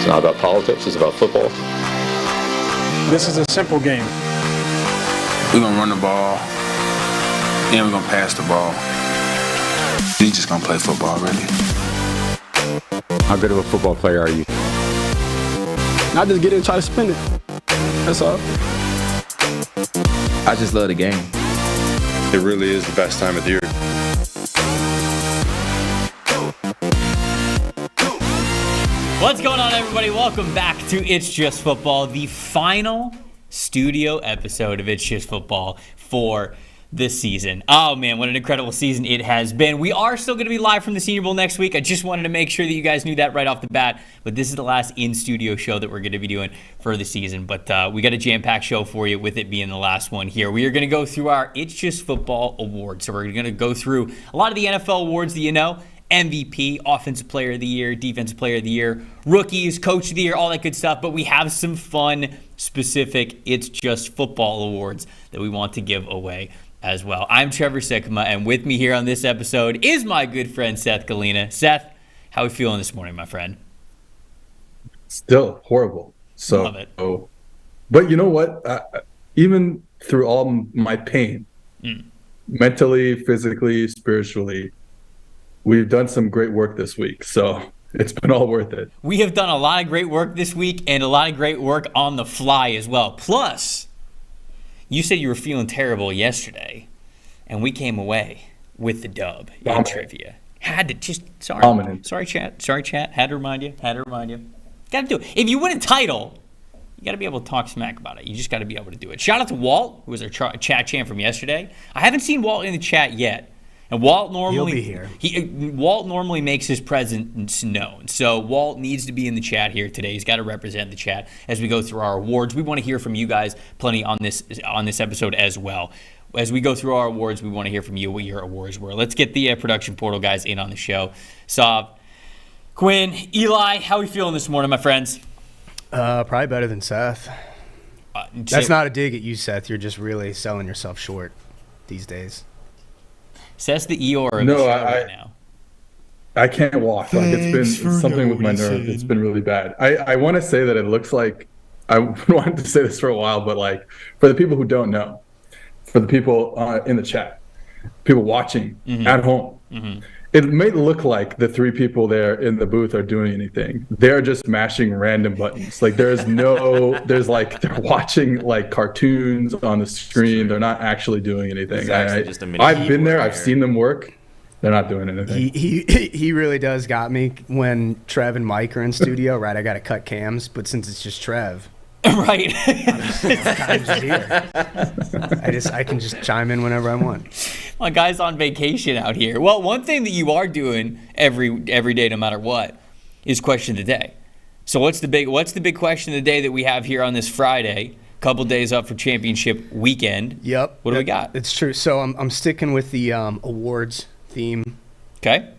It's not about politics, it's about football. This is a simple game. We're going to run the ball, and we're going to pass the ball. We're just going to play football, really. How good of a football player are you? I just get in and try to spin it. That's all. I just love the game. It really is the best time of the year. What's going on, everybody? Welcome back to It's Just Football, the final studio episode of It's Just Football for this season. Oh man, what an incredible season it has been. We are still going to be live from the Senior Bowl next week. I just wanted to make sure that you guys knew that right off the bat, but this is the last in-studio show that we're going to be doing for the season. But we got a jam-packed show for you, with it being the last one here. We are going to go through our It's Just Football awards. So we're going to go through a lot of the NFL awards that you know: MVP, Offensive Player of the Year, Defensive Player of the Year, Rookies, Coach of the Year, all that good stuff. But we have some fun, specific It's Just Football awards that we want to give away as well. I'm Trevor Sikkema, and with me here on this episode is my good friend Seth Galena. Seth, how are we feeling this morning, my friend? Still horrible. So, love it. But you know what? Even through all my pain, mentally, physically, spiritually, we've done some great work this week, so it's been all worth it. We have done a lot of great work this week and a lot of great work on the fly as well. Plus, you said you were feeling terrible yesterday, and we came away with the dub in Dominant. trivia. Had to just sorry. Dominant. Sorry, chat. Sorry, chat. Had to remind you. Got to do it. If you win a title, you got to be able to talk smack about it. You just got to be able to do it. Shout out to Walt, who was our chat champ from yesterday. I haven't seen Walt in the chat yet. And Walt normally He'll be here. Walt normally makes his presence known. So Walt needs to be in the chat here today. He's got to represent the chat as we go through our awards. We want to hear from you guys plenty on this episode as well. As we go through our awards, we want to hear from you what your awards were. Let's get the production portal guys in on the show. Sav, Quinn, Eli, how are we feeling this morning, my friends? Probably better than Seth. That's not a dig at you, Seth. You're just really selling yourself short these days. Seth's the Eeyore of the show right now. I can't walk. Like, it's been something with my nerve. It's been really bad. I want to say that it looks like I wanted to say this for a while, but like for the people who don't know, for the people in the chat, people watching at home, it may look like the three people there in the booth are doing anything. They're just mashing random buttons. Like there's like they're watching like cartoons on the screen. They're not actually doing anything. I've been there. I've seen them work. They're not doing anything. He really does got me when Trev and Mike are in studio. Right, I got to cut cams, but since it's just Trev, right, I'm just here. I can just chime in whenever I want. My guy's on vacation out here. Well, one thing that you are doing every day, no matter what, is question of the day. So what's the big question of the day that we have here on this Friday? Couple days up for championship weekend. Yep. What do we got? It's true. So I'm sticking with the awards theme. Okay.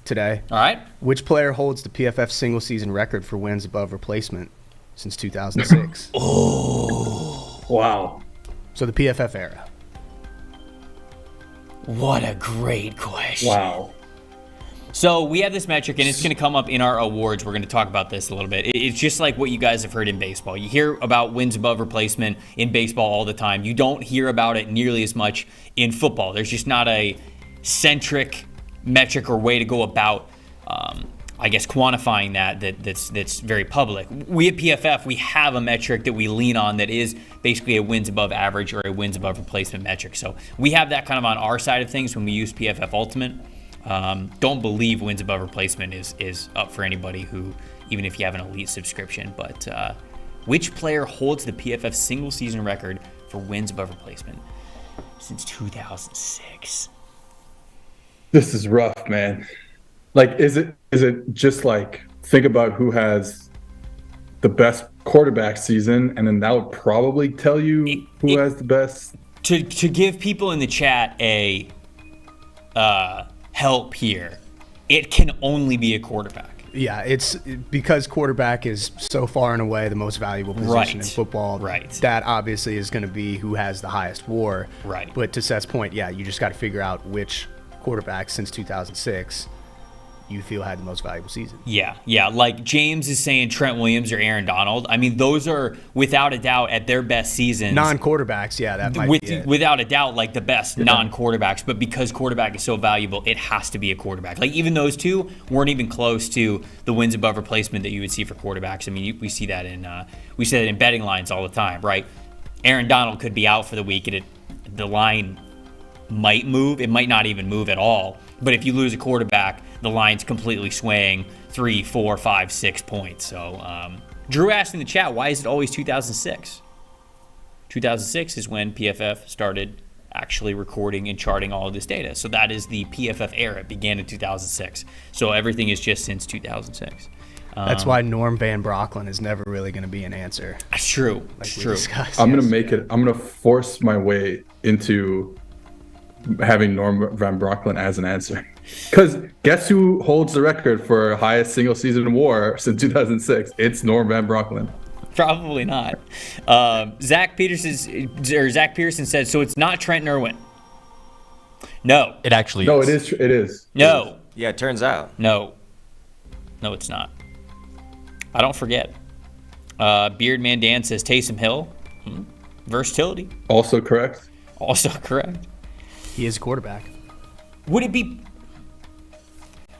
Today. All right. Which player holds the PFF single season record for wins above replacement since 2006? Oh. Wow. So the PFF era. What a great question. Wow. So we have this metric, and it's going to come up in our awards. We're going to talk about this a little bit. It's just like what you guys have heard in baseball. You hear about wins above replacement in baseball all the time. You don't hear about it nearly as much in football. There's just not a centric metric or way to go about, I guess, quantifying that's very public. We at PFF, we have a metric that we lean on that is basically a wins above average or a wins above replacement metric. So we have that kind of on our side of things when we use PFF Ultimate. Don't believe wins above replacement is up for anybody who, even if you have an elite subscription. But which player holds the PFF single season record for wins above replacement since 2006? This is rough, man. Like, is it just like think about who has the best quarterback season, and then that would probably tell you who has the best? To give people in the chat a help here, it can only be a quarterback. Yeah, it's because quarterback is so far and away the most valuable position in football. Right. That obviously is going to be who has the highest WAR. Right. But to Seth's point, yeah, you just got to figure out which quarterback since 2006 you feel had the most valuable season. Yeah. Like James is saying Trent Williams or Aaron Donald. I mean, those are without a doubt at their best seasons. Non-quarterbacks, yeah, that might be it. Without a doubt, like the best non-quarterbacks. But because quarterback is so valuable, it has to be a quarterback. Like even those two weren't even close to the wins above replacement that you would see for quarterbacks. I mean, we see that in betting lines all the time, right? Aaron Donald could be out for the week, and the line might move. It might not even move at all. But if you lose a quarterback, the line's completely swaying 3, 4, 5, 6 points. So Drew asked in the chat, why is it always 2006? 2006 is when PFF started actually recording and charting all of this data. So that is the PFF era. It began in 2006. So everything is just since 2006. That's why Norm Van Brocklin is never really going to be an answer. That's true. Like true. I'm going to force my way into having Norm Van Brocklin as an answer. Because guess who holds the record for highest single season WAR since 2006? It's Norm Van Brocklin. Probably not. Zach Pearson said, so it's not Trent Irwin. No. It actually is. No, it is. It is. No. Yeah, it turns out. No, it's not. I don't forget. Beardman Dan says Taysom Hill. Versatility. Also correct. Also correct. He is a quarterback. Would it be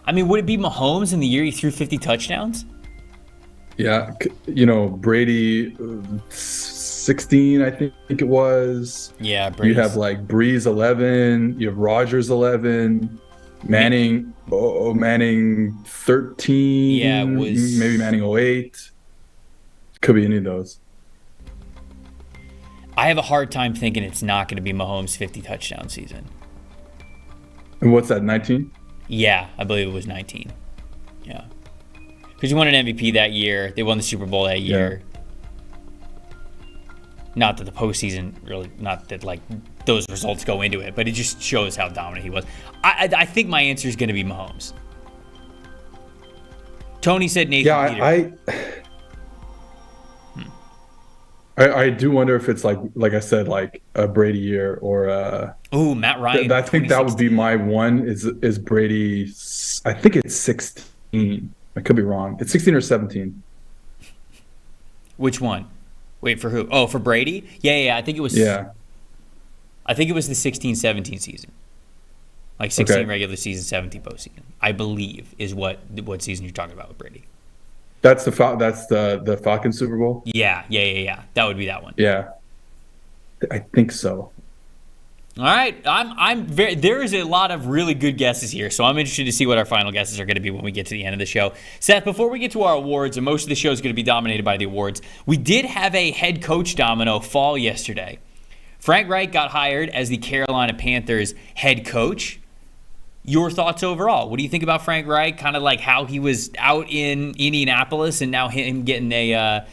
Mahomes in the year he threw 50 touchdowns? Yeah, Brady 16, I think it was. Yeah, You have like Breeze 11. You have Rogers 11. Manning 13. Yeah, it was maybe Manning 08. Could be any of those. I have a hard time thinking it's not going to be Mahomes' 50 touchdown season. And what's that, 19? Yeah, I believe it was 19. Yeah. Because he won an MVP that year. They won the Super Bowl that year. Yeah. Not that the postseason really, not that like those results go into it, but it just shows how dominant he was. I think my answer is going to be Mahomes. Tony said Nathan Peter. I do wonder if it's like I said, like a Brady year or Matt Ryan. I think that would be my one. Is Brady? I think it's 16. I could be wrong. It's 16 or 17. Which one? Wait, for who? Oh, for Brady? Yeah. I think it was. Yeah. I think it was the 16-17 season. Like 16 regular season, 17 postseason. I believe is what season you're talking about with Brady. That's the Falcons Super Bowl? Yeah. That would be that one. Yeah. I think so. All right. There is a lot of really good guesses here, so I'm interested to see what our final guesses are going to be when we get to the end of the show. Seth, before we get to our awards, and most of the show is going to be dominated by the awards, we did have a head coach domino fall yesterday. Frank Reich got hired as the Carolina Panthers head coach. Your thoughts overall? What do you think about Frank Reich? Kind of like how he was out in Indianapolis and now him getting a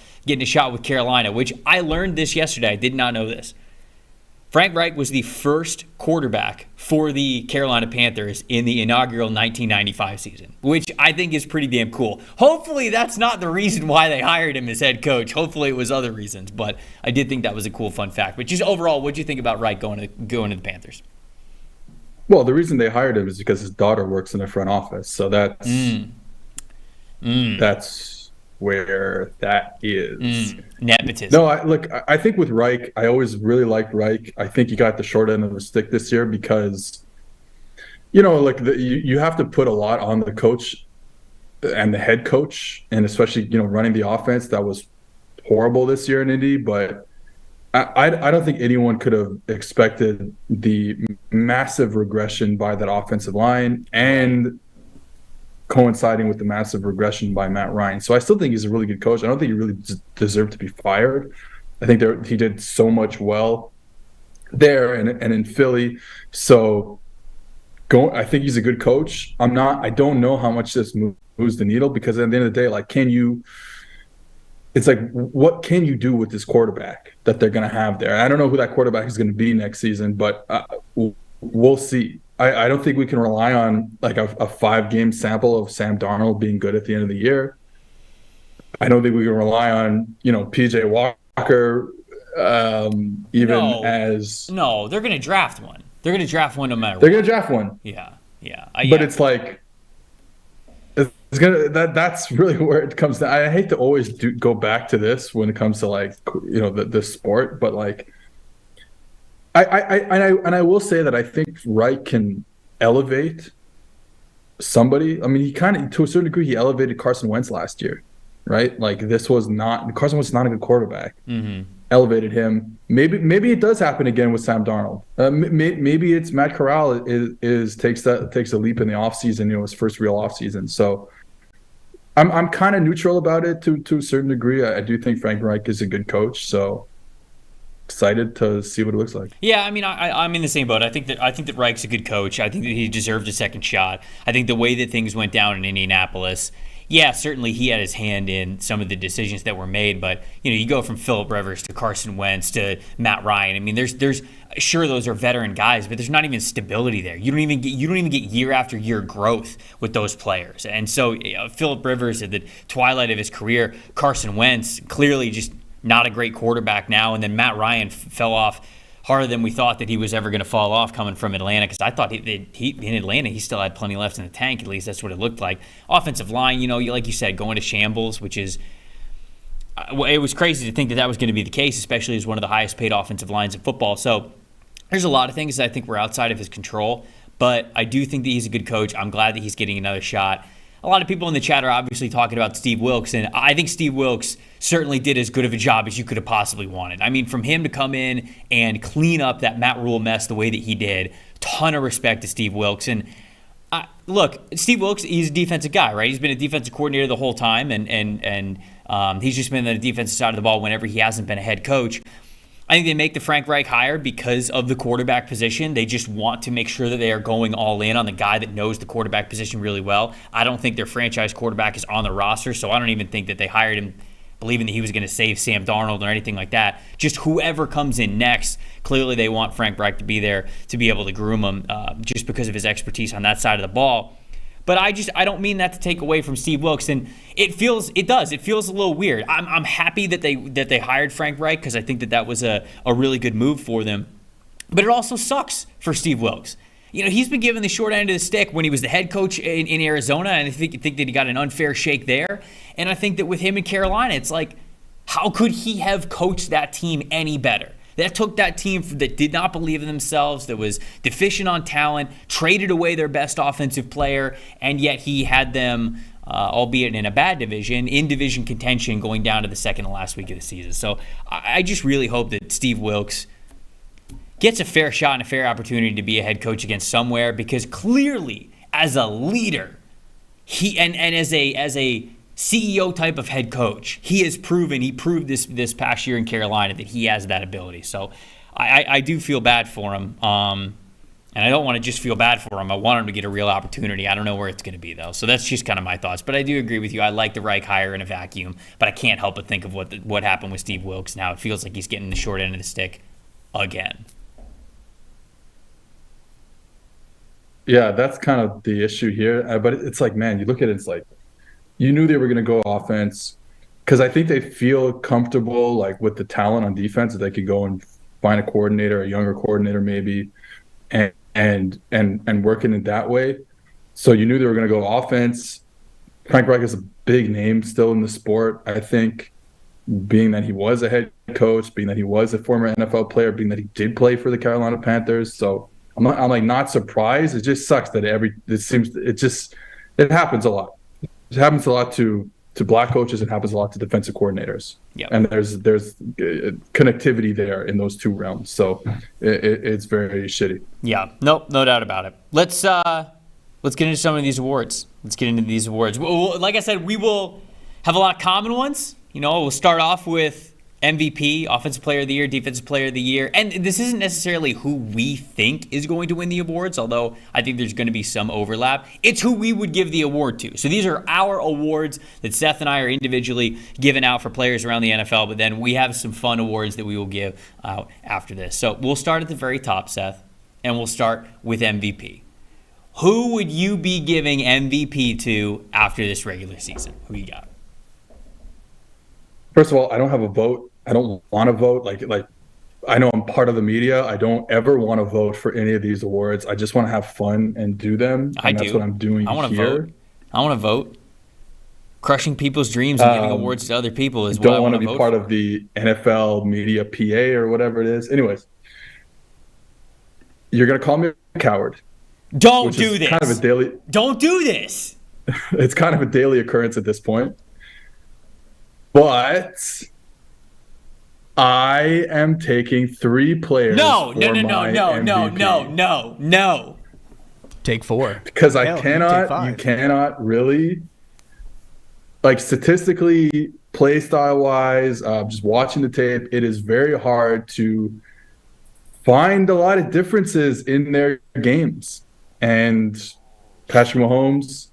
shot with Carolina, which I learned this yesterday. I did not know this. Frank Reich was the first quarterback for the Carolina Panthers in the inaugural 1995 season, which I think is pretty damn cool. Hopefully that's not the reason why they hired him as head coach. Hopefully it was other reasons, but I did think that was a cool fun fact. But just overall, what do you think about Reich going to the Panthers? Well, the reason they hired him is because his daughter works in the front office. So that's where that is. Nepotism. No, I think with Reich, I always really liked Reich. I think he got the short end of the stick this year because, you have to put a lot on the coach and the head coach, and especially, running the offense. That was horrible this year in Indy, but I don't think anyone could have expected the massive regression by that offensive line and coinciding with the massive regression by Matt Ryan. So I still think he's a really good coach. I don't think he really deserved to be fired. I think he did so much well there and in Philly. So I think he's a good coach. I don't know how much this moves the needle because at the end of the day, it's like, what can you do with this quarterback that they're going to have there? I don't know who that quarterback is going to be next season, but we'll see. I don't think we can rely on like a 5-game sample of Sam Darnold being good at the end of the year. I don't think we can rely on, PJ Walker No, they're going to draft one. They're going to draft one no matter what. They're going to draft one. Yeah. But it's like, that's really where it comes to. I hate to always go back to this when it comes to the sport, but I will say that I think Wright can elevate somebody. I mean, he kind of, to a certain degree, he elevated Carson Wentz last year, right? Like Carson Wentz was not a good quarterback. Mm-hmm. Elevated him. Maybe it does happen again with Sam Darnold. Maybe it's Matt Corral takes a leap in the offseason, his first real offseason. So I'm kind of neutral about it to a certain degree. I do think Frank Reich is a good coach, so excited to see what it looks like. Yeah, I mean, I'm in the same boat. I think that Reich's a good coach. I think that he deserved a second shot. I think the way that things went down in Indianapolis, yeah, certainly he had his hand in some of the decisions that were made, but you go from Phillip Rivers to Carson Wentz to Matt Ryan. I mean, there's sure those are veteran guys, but there's not even stability there. You don't even get year after year growth with those players. And so Phillip Rivers at the twilight of his career, Carson Wentz clearly just not a great quarterback now, and then Matt Ryan fell off harder than we thought that he was ever going to fall off coming from Atlanta, because I thought in Atlanta he still had plenty left in the tank. At least that's what it looked like. Offensive line, like you said, going to shambles, which is it was crazy to think that was going to be the case, especially as one of the highest paid offensive lines in football. So there's a lot of things that I think were outside of his control, but I do think that he's a good coach. I'm glad that he's getting another shot. a lot of people in the chat are obviously talking about Steve Wilks, and I think Steve Wilks certainly did as good of a job as you could have possibly wanted. I mean, from him to come in and clean up that Matt Rule mess the way that he did, ton of respect to Steve Wilks. And look, Steve Wilks, he's a defensive guy, right? He's been a defensive coordinator the whole time, and he's just been on the defensive side of the ball whenever he hasn't been a head coach. I think they make the Frank Reich hire because of the quarterback position. They just want to make sure that they are going all in on the guy that knows the quarterback position really well. I don't think their franchise quarterback is on the roster, so I don't even think that they hired him believing that he was going to save Sam Darnold or anything like that. Just whoever comes in next, clearly they want Frank Reich to be there to be able to groom him just because of his expertise on that side of the ball. But I don't mean that to take away from Steve Wilks, and it feels a little weird. I'm happy that they hired Frank Reich because I think that was a really good move for them. But it also sucks for Steve Wilks. You know, he's been given the short end of the stick when he was the head coach in Arizona, and I think that he got an unfair shake there. And I think that with him in Carolina, it's like, how could he have coached that team any better? That took that team that did not believe in themselves, that was deficient on talent, traded away their best offensive player, and yet he had them, albeit in a bad division, in division contention going down to the second to last week of the season. So I just really hope that Steve Wilks gets a fair shot and a fair opportunity to be a head coach again somewhere, because clearly as a leader, he and as a CEO type of head coach, he proved this past year in Carolina that he has that ability. So I do feel bad for him. And I don't want to just feel bad for him. I want him to get a real opportunity. I don't know where it's going to be, though. So that's just kind of my thoughts. But I do agree with you. I like the Reich hire in a vacuum, but I can't help but think of what happened with Steve Wilks. Now it feels like he's getting the short end of the stick again. Yeah, that's kind of the issue here. But it's like, man, you look at it, it's like, you knew they were going to go offense because I think they feel comfortable like with the talent on defense that they could go and find a coordinator, a younger coordinator maybe, and working it that way. So you knew they were going to go offense. Frank Reich is a big name still in the sport, I think, being that he was a head coach, being that he was a former NFL player, being that he did play for the Carolina Panthers. So I'm not surprised. It just sucks that it happens a lot. It happens a lot to black coaches. It happens a lot to defensive coordinators. Yep. And there's connectivity there in those two realms. So it's very shitty. Yeah, no doubt about it. Let's get into some of these awards. Well, like I said, we will have a lot of common ones. You know, we'll start off with MVP, Offensive Player of the Year, Defensive Player of the Year. And this isn't necessarily who we think is going to win the awards, although I think there's going to be some overlap. It's who we would give the award to. So these are our awards that Seth and I are individually giving out for players around the NFL, but then we have some fun awards that we will give out after this. So we'll start at the very top, Seth, and we'll start with MVP. Who would you be giving MVP to after this regular season? Who you got? First of all, I don't have a vote. I don't want to vote. Like I know I'm part of the media. I don't ever want to vote for any of these awards. I just want to have fun and do them. And that's what I'm doing here. I want to vote. Crushing people's dreams and giving awards to other people is what I want to vote for. Don't want to be part of the NFL media PA or whatever it is. Anyways, you're going to call me a coward. Don't do this. Don't do this. It's kind of a daily occurrence at this point. But I am taking 3 players. No. Take 4. Because you cannot really, like, statistically, play style wise, just watching the tape, it is very hard to find a lot of differences in their games. And Patrick Mahomes,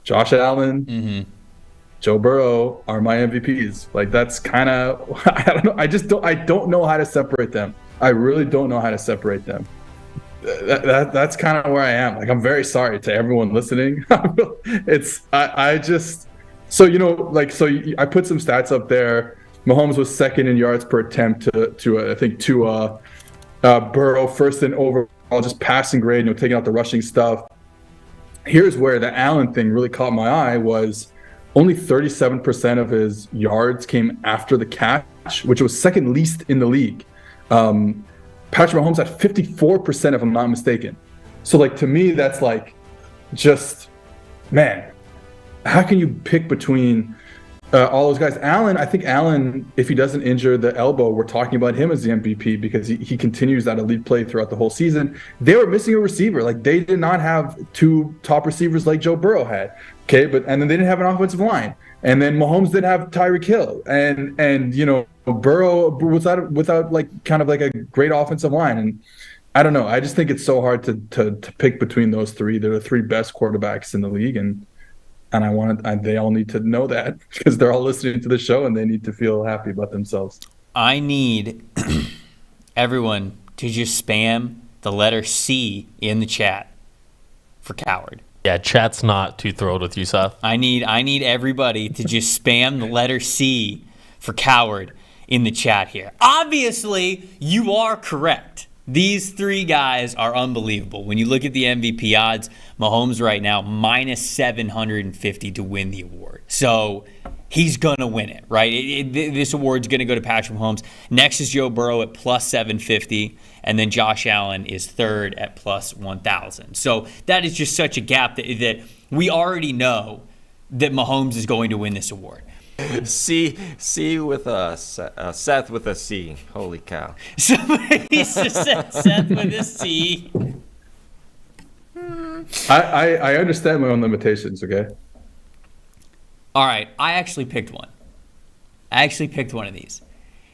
Josh Allen, Joe Burrow are my MVPs. Like, that's kind of, I don't know. I don't know how to separate them. I really don't know how to separate them. That's kind of where I am. Like, I'm very sorry to everyone listening. I put some stats up there. Mahomes was second in yards per attempt to Burrow, first in overall just passing grade, taking out the rushing stuff. Here's where the Allen thing really caught my eye was only 37% of his yards came after the catch, which was second least in the league. Patrick Mahomes had 54%, if I'm not mistaken. So, like, to me, that's like just man, how can you pick between all those guys? I think Allen, if he doesn't injure the elbow, we're talking about him as the MVP because he continues that elite play throughout the whole season. They were missing a receiver. Like, they did not have two top receivers like Joe Burrow had. Okay, and then they didn't have an offensive line. And then Mahomes didn't have Tyreek Hill. And you know, Burrow without like kind of like a great offensive line. And I don't know. I just think it's so hard to pick between those three. They're the three best quarterbacks in the league, and they all need to know that because they're all listening to the show and they need to feel happy about themselves. I need everyone to just spam the letter C in the chat for coward. Yeah, chat's not too thrilled with you, Seth. I need everybody to just spam the letter C for coward in the chat here. Obviously, you are correct. These three guys are unbelievable. When you look at the MVP odds, Mahomes right now, minus 750 to win the award. So he's going to win it, right? This award's going to go to Patrick Mahomes. Next is Joe Burrow at plus 750. And then Josh Allen is third at plus 1,000. So that is just such a gap that we already know that Mahomes is going to win this award. C with a Seth with a C. Holy cow! Somebody just said Seth with a C. I understand my own limitations. Okay. All right, I actually picked one. I actually picked one of these,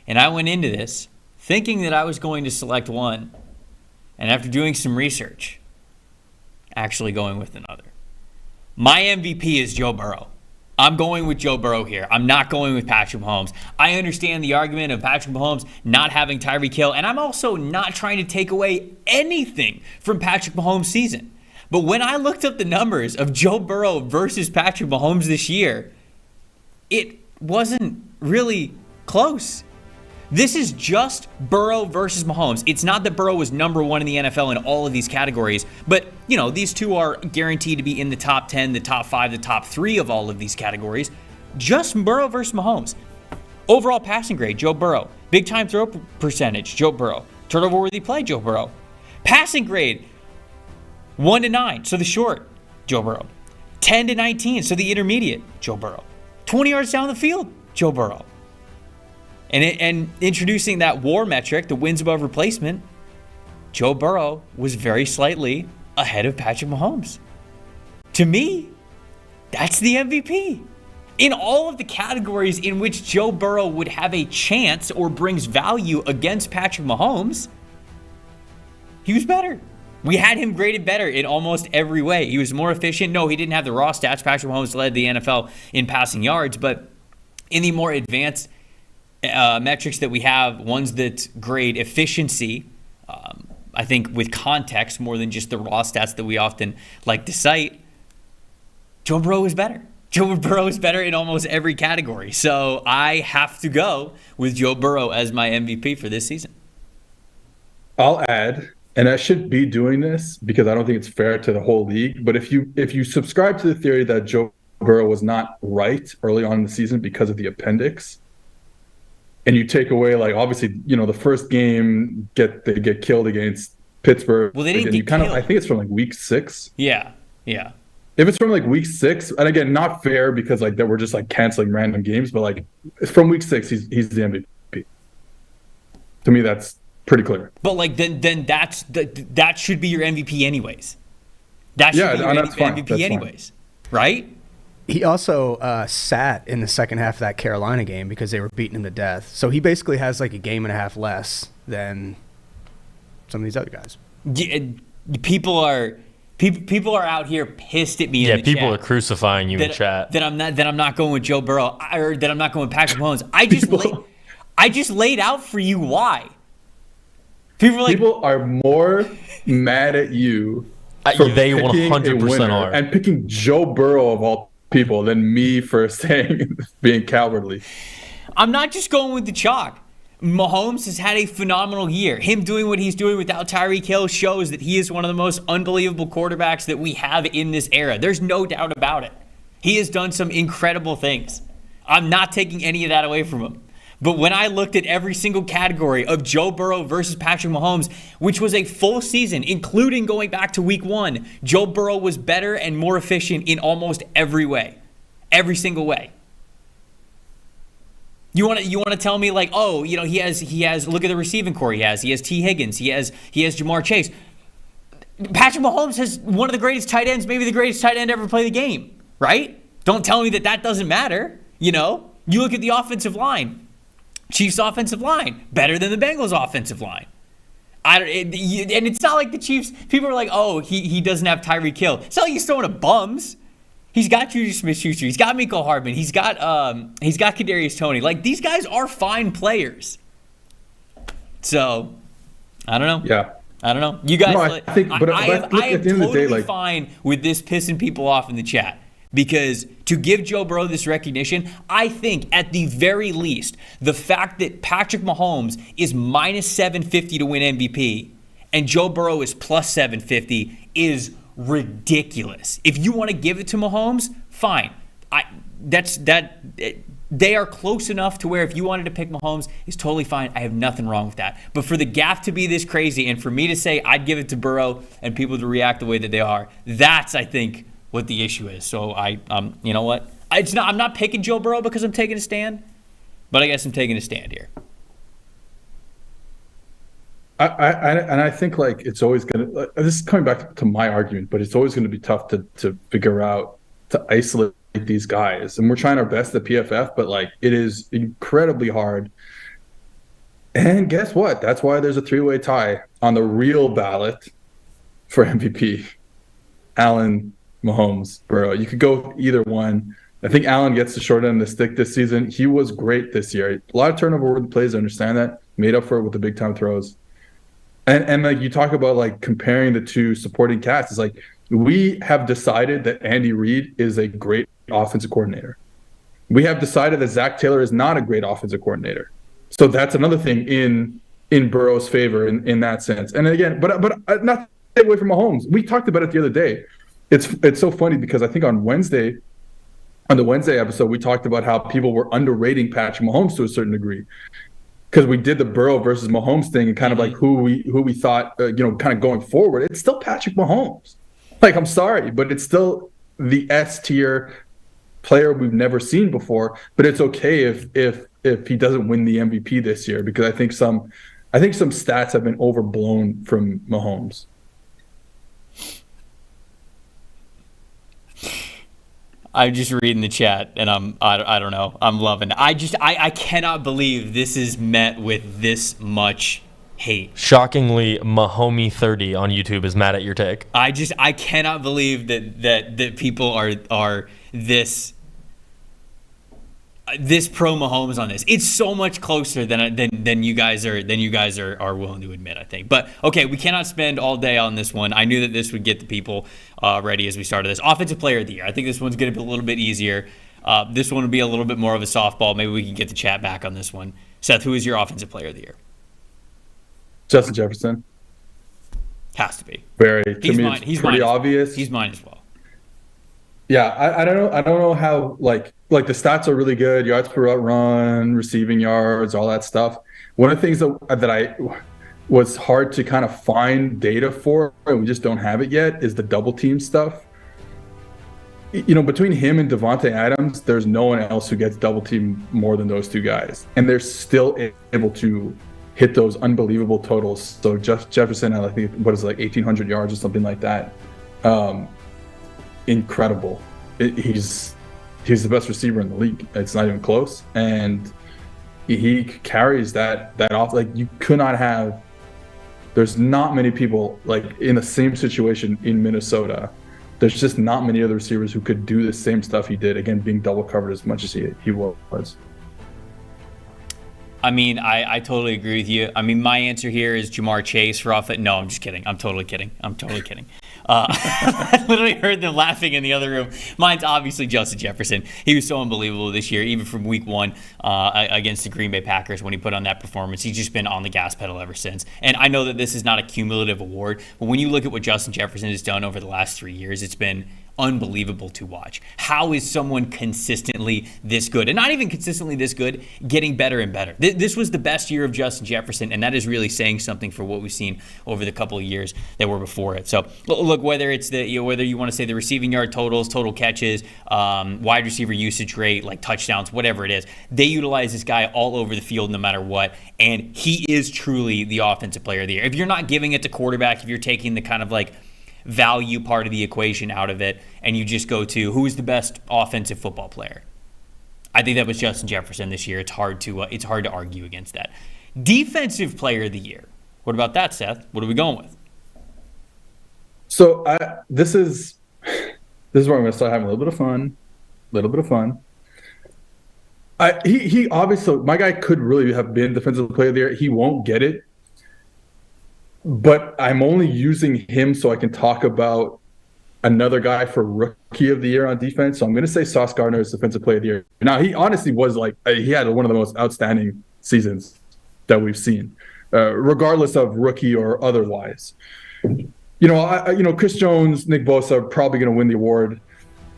and I went into this thinking that I was going to select one, and after doing some research, actually going with another. My MVP is Joe Burrow. I'm going with Joe Burrow here. I'm not going with Patrick Mahomes. I understand the argument of Patrick Mahomes not having Tyreek Hill, and I'm also not trying to take away anything from Patrick Mahomes' season. But when I looked up the numbers of Joe Burrow versus Patrick Mahomes this year, it wasn't really close. This is just Burrow versus Mahomes. It's not that Burrow was number one in the NFL in all of these categories, but, you know, these two are guaranteed to be in the top 10, the top 5, the top 3 of all of these categories. Just Burrow versus Mahomes. Overall passing grade, Joe Burrow. Big time throw percentage, Joe Burrow. Turnover-worthy play, Joe Burrow. Passing grade, 1 to 9, so the short, Joe Burrow. 10 to 19, so the intermediate, Joe Burrow. 20 yards down the field, Joe Burrow. And introducing that WAR metric, the wins above replacement, Joe Burrow was very slightly ahead of Patrick Mahomes. To me, that's the MVP. In all of the categories in which Joe Burrow would have a chance or brings value against Patrick Mahomes, he was better. We had him graded better in almost every way. He was more efficient. No, he didn't have the raw stats. Patrick Mahomes led the NFL in passing yards, but in the more advanced metrics that we have, ones that grade efficiency, I think with context more than just the raw stats that we often like to cite, Joe Burrow is better. Joe Burrow is better in almost every category. So I have to go with Joe Burrow as my MVP for this season. I'll add, and I shouldn't be doing this because I don't think it's fair to the whole league, but if you subscribe to the theory that Joe Burrow was not right early on in the season because of the appendix, and you take away, like, obviously, you know, the first game they get killed against Pittsburgh. Well, they didn't get killed. I think it's from like week 6. Yeah. If it's from like week 6, and again, not fair because like that we're just like canceling random games, but like from week 6, he's the MVP. To me, that's pretty clear. But like then that should be your MVP anyways. That should be your MVP anyways, right? He also sat in the second half of that Carolina game because they were beating him to death. So he basically has like a game and a half less than some of these other guys. People are out here pissed at me. Yeah, in the people chat are crucifying you in chat. That I'm not going with Joe Burrow, or that I'm not going with Patrick Mahomes. I just laid out for you why. People are more mad at you. They 100% are, and picking Joe Burrow of all people than me for saying being cowardly. I'm not just going with the chalk. Mahomes has had a phenomenal year. Him doing what he's doing without Tyreek Hill shows that he is one of the most unbelievable quarterbacks that we have in this era. There's no doubt about it. He has done some incredible things. I'm not taking any of that away from him. But when I looked at every single category of Joe Burrow versus Patrick Mahomes, which was a full season, including going back to week 1, Joe Burrow was better and more efficient in almost every way. Every single way. You want to tell me like, oh, you know, he has look at the receiving core he has T. Higgins, he has Jamar Chase. Patrick Mahomes has one of the greatest tight ends, maybe the greatest tight end ever play the game, right? Don't tell me that doesn't matter. You know, you look at the offensive line. Chiefs offensive line, better than the Bengals offensive line. And it's not like the Chiefs, people are like, oh, he doesn't have Tyreek Hill. It's not like he's throwing to bums. He's got Juju Smith-Schuster. He's got Mecole Hardman. He's got Kadarius Toney. Like, these guys are fine players. So, I don't know. Yeah. I don't know. You guys, no, I think, but I am totally fine with this pissing people off in the chat. Because to give Joe Burrow this recognition, I think at the very least, the fact that Patrick Mahomes is minus 750 to win MVP and Joe Burrow is plus 750 is ridiculous. If you want to give it to Mahomes, fine. They are close enough to where if you wanted to pick Mahomes, it's totally fine. I have nothing wrong with that. But for the gap to be this crazy and for me to say I'd give it to Burrow and people to react the way that they are, that's, I think, what the issue is. So you know what? I'm not picking Joe Burrow because I'm taking a stand, but I guess I'm taking a stand here. I think like it's always gonna. This is coming back to my argument, but it's always going to be tough to figure out to isolate these guys, and we're trying our best at PFF, but like it is incredibly hard. And guess what? That's why there's a 3-way tie on the real ballot for MVP. Allen, Mahomes, Burrow. You could go either one. I think Allen gets the short end of the stick this season. He was great this year. A lot of turnover worthy plays, I understand that. Made up for it with the big time throws. And like you talk about like comparing the two supporting casts, it's like we have decided that Andy Reid is a great offensive coordinator. We have decided that Zach Taylor is not a great offensive coordinator. So that's another thing in Burrow's favor in that sense. And again, but not to take away from Mahomes. We talked about it the other day. It's so funny because I think on the Wednesday episode, we talked about how people were underrating Patrick Mahomes to a certain degree because we did the Burrow versus Mahomes thing and kind of like who we thought, kind of going forward. It's still Patrick Mahomes. Like, I'm sorry, but it's still the S tier player we've never seen before. But it's okay if he doesn't win the MVP this year because I think some stats have been overblown from Mahomes. I'm just reading the chat, and I don't know. I'm loving it. I cannot believe this is met with this much hate. Shockingly, Mahomie30 on YouTube is mad at your take. I cannot believe that people are this pro Mahomes on this. It's so much closer than you guys are willing to admit, I think. But okay, we cannot spend all day on this one. I knew that this would get the people ready as we started this. Offensive Player of the Year. I think this one's going to be a little bit easier. This one will be a little bit more of a softball. Maybe we can get the chat back on this one. Seth, who is your Offensive Player of the Year? Justin Jefferson. Has to be. It's pretty obvious. He's mine as well. Yeah, I don't know. I don't know how like the stats are really good. Yards per route run, receiving yards, all that stuff. One of the things that I was hard to kind of find data for, and we just don't have it yet, is the double team stuff. Between him and Devontae Adams, there's no one else who gets double team more than those two guys, and they're still able to hit those unbelievable totals. So Jefferson, I think, 1,800 yards or something like that. Incredible. He's the best receiver in the league. It's not even close, and he carries that off. Like, you could not have. There's not many people like in the same situation in Minnesota. There's just not many other receivers who could do the same stuff he did. Again, being double covered as much as he was. I mean, I totally agree with you. I mean, my answer here is Jamar Chase for offense. No, I'm just kidding. I'm totally kidding. I literally heard them laughing in the other room. Mine's obviously Justin Jefferson. He was so unbelievable this year, even from week 1 against the Green Bay Packers when he put on that performance. He's just been on the gas pedal ever since. And I know that this is not a cumulative award, but when you look at what Justin Jefferson has done over the last 3 years, it's been unbelievable to watch. How is someone consistently this good? And not even consistently this good, getting better and better. This was the best year of Justin Jefferson, and that is really saying something for what we've seen over the couple of years that were before it. So look, whether it's whether you want to say the receiving yard totals, total catches, wide receiver usage rate, like touchdowns, whatever it is, they utilize this guy all over the field no matter what, and he is truly the offensive player of the year. If you're not giving it to quarterback, if you're taking the kind of like value part of the equation out of it, and you just go to who is the best offensive football player, I think that was Justin Jefferson this year. It's hard to argue against that. Defensive player of the year. What about that, Seth? What are we going with? So this is where I'm going to start having a little bit of fun. He obviously, my guy could really have been defensive player of the year. He won't get it. But I'm only using him so I can talk about another guy for rookie of the year on defense. So I'm going to say Sauce Gardner is defensive player of the year. Now, he honestly was he had one of the most outstanding seasons that we've seen, regardless of rookie or otherwise. Chris Jones, Nick Bosa are probably going to win the award.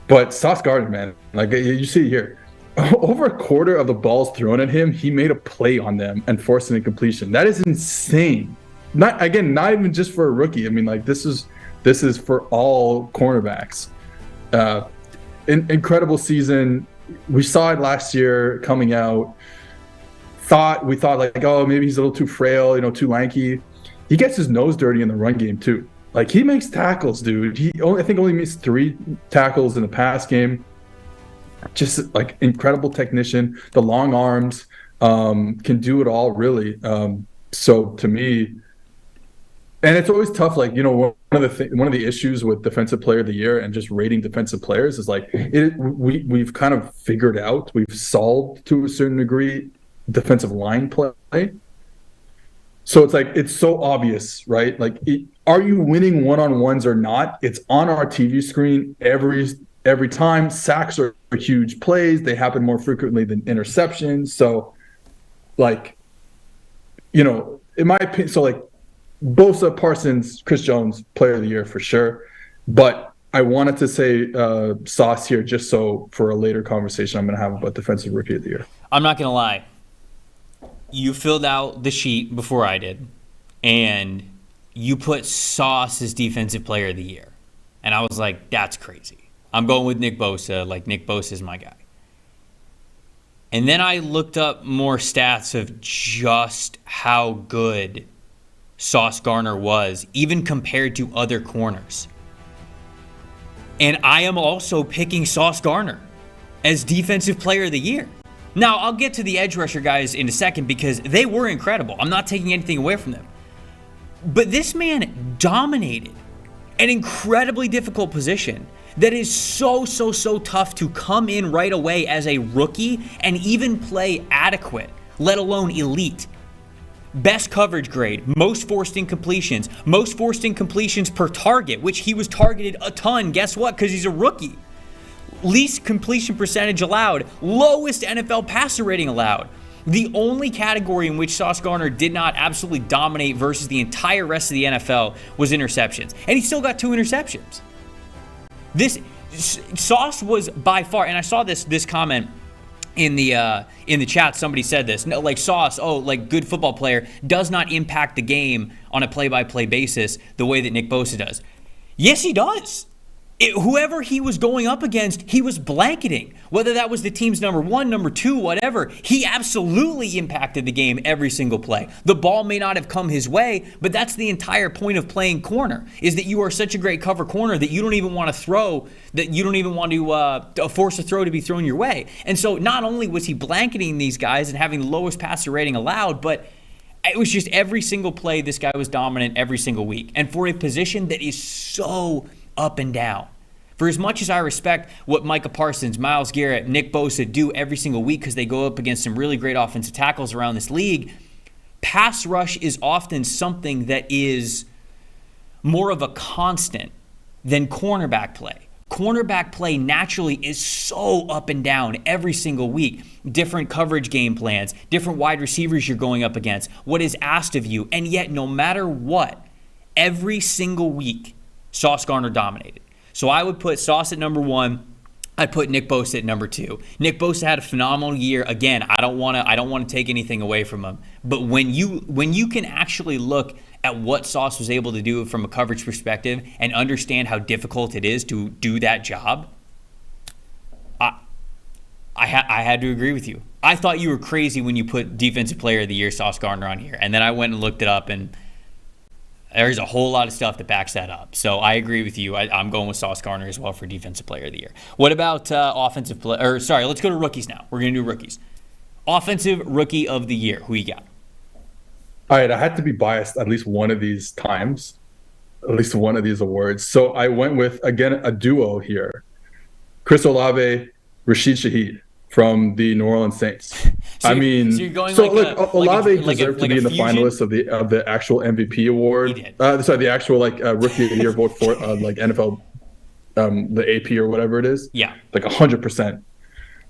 But Sauce Gardner, man, like you see here, over a quarter of the balls thrown at him, he made a play on them and forced an incompletion. That is insane. Not even just for a rookie. I mean, like this is for all cornerbacks. Incredible season. We saw it last year coming out. We thought like, oh, maybe he's a little too frail, too lanky. He gets his nose dirty in the run game too. Like he makes tackles, dude. I think only missed 3 tackles in the pass game. Just like incredible technician. The long arms, can do it all really. So to me. And it's always tough, like, one of the issues with defensive player of the year and just rating defensive players is like we've kind of figured out, we've solved to a certain degree defensive line play. So it's like, it's so obvious, right? Like, are you winning one-on-ones or not? It's on our TV screen every time. Sacks are huge plays. They happen more frequently than interceptions. So, like, in my opinion, so like, Bosa, Parsons, Chris Jones, player of the year for sure. But I wanted to say Sauce here just so for a later conversation I'm going to have about defensive rookie of the year. I'm not going to lie. You filled out the sheet before I did, and you put Sauce as defensive player of the year. And I was like, that's crazy. I'm going with Nick Bosa. Like, Nick Bosa is my guy. And then I looked up more stats of just how good Sauce Gardner was, even compared to other corners. And I am also picking Sauce Gardner as defensive player of the year. Now, I'll get to the edge rusher guys in a second because they were incredible. I'm not taking anything away from them. But this man dominated an incredibly difficult position that is so tough to come in right away as a rookie and even play adequate, let alone elite. Best coverage grade, most forced incompletions per target, which he was targeted a ton. Guess what? Because he's a rookie. Least completion percentage allowed, lowest NFL passer rating allowed. The only category in which Sauce Gardner did not absolutely dominate versus the entire rest of the NFL was interceptions. And he still got 2 interceptions. This Sauce was by far, and I saw this comment in the chat, somebody said this. No, like Sauce, like good football player, does not impact the game on a play-by-play basis the way that Nick Bosa does. Yes, he does. Whoever he was going up against, he was blanketing. Whether that was the team's number 1, number 2, whatever, he absolutely impacted the game every single play. The ball may not have come his way, but that's the entire point of playing corner, is that you are such a great cover corner that you don't even want to throw, that you don't even want to force a throw to be thrown your way. And so not only was he blanketing these guys and having the lowest passer rating allowed, but it was just every single play this guy was dominant every single week. And for a position that is so up and down. For as much as I respect what Micah Parsons, Myles Garrett, Nick Bosa do every single week because they go up against some really great offensive tackles around this league, pass rush is often something that is more of a constant than cornerback play. Cornerback play naturally is so up and down every single week. Different coverage game plans, different wide receivers you're going up against, what is asked of you, and yet no matter what, every single week, Sauce Gardner dominated. So I would put Sauce at number 1. I'd put Nick Bosa at number 2. Nick Bosa had a phenomenal year. Again, I don't want to take anything away from him. But when you can actually look at what Sauce was able to do from a coverage perspective and understand how difficult it is to do that job, I had to agree with you. I thought you were crazy when you put Defensive Player of the Year Sauce Gardner on here. And then I went and looked it up, and there's a whole lot of stuff that backs that up. So I agree with you. I'm going with Sauce Gardner as well for Defensive Player of the Year. What about let's go to rookies now. We're going to do rookies. Offensive Rookie of the Year. Who you got? All right, I had to be biased at least one of these times, at least one of these awards. So I went with, again, a duo here. Chris Olave, Rashid Shaheed from the New Orleans Saints. Olave deserved to be in the finalists of the actual MVP award. The actual Rookie of the Year vote for NFL, the AP or whatever it is. Yeah, 100%.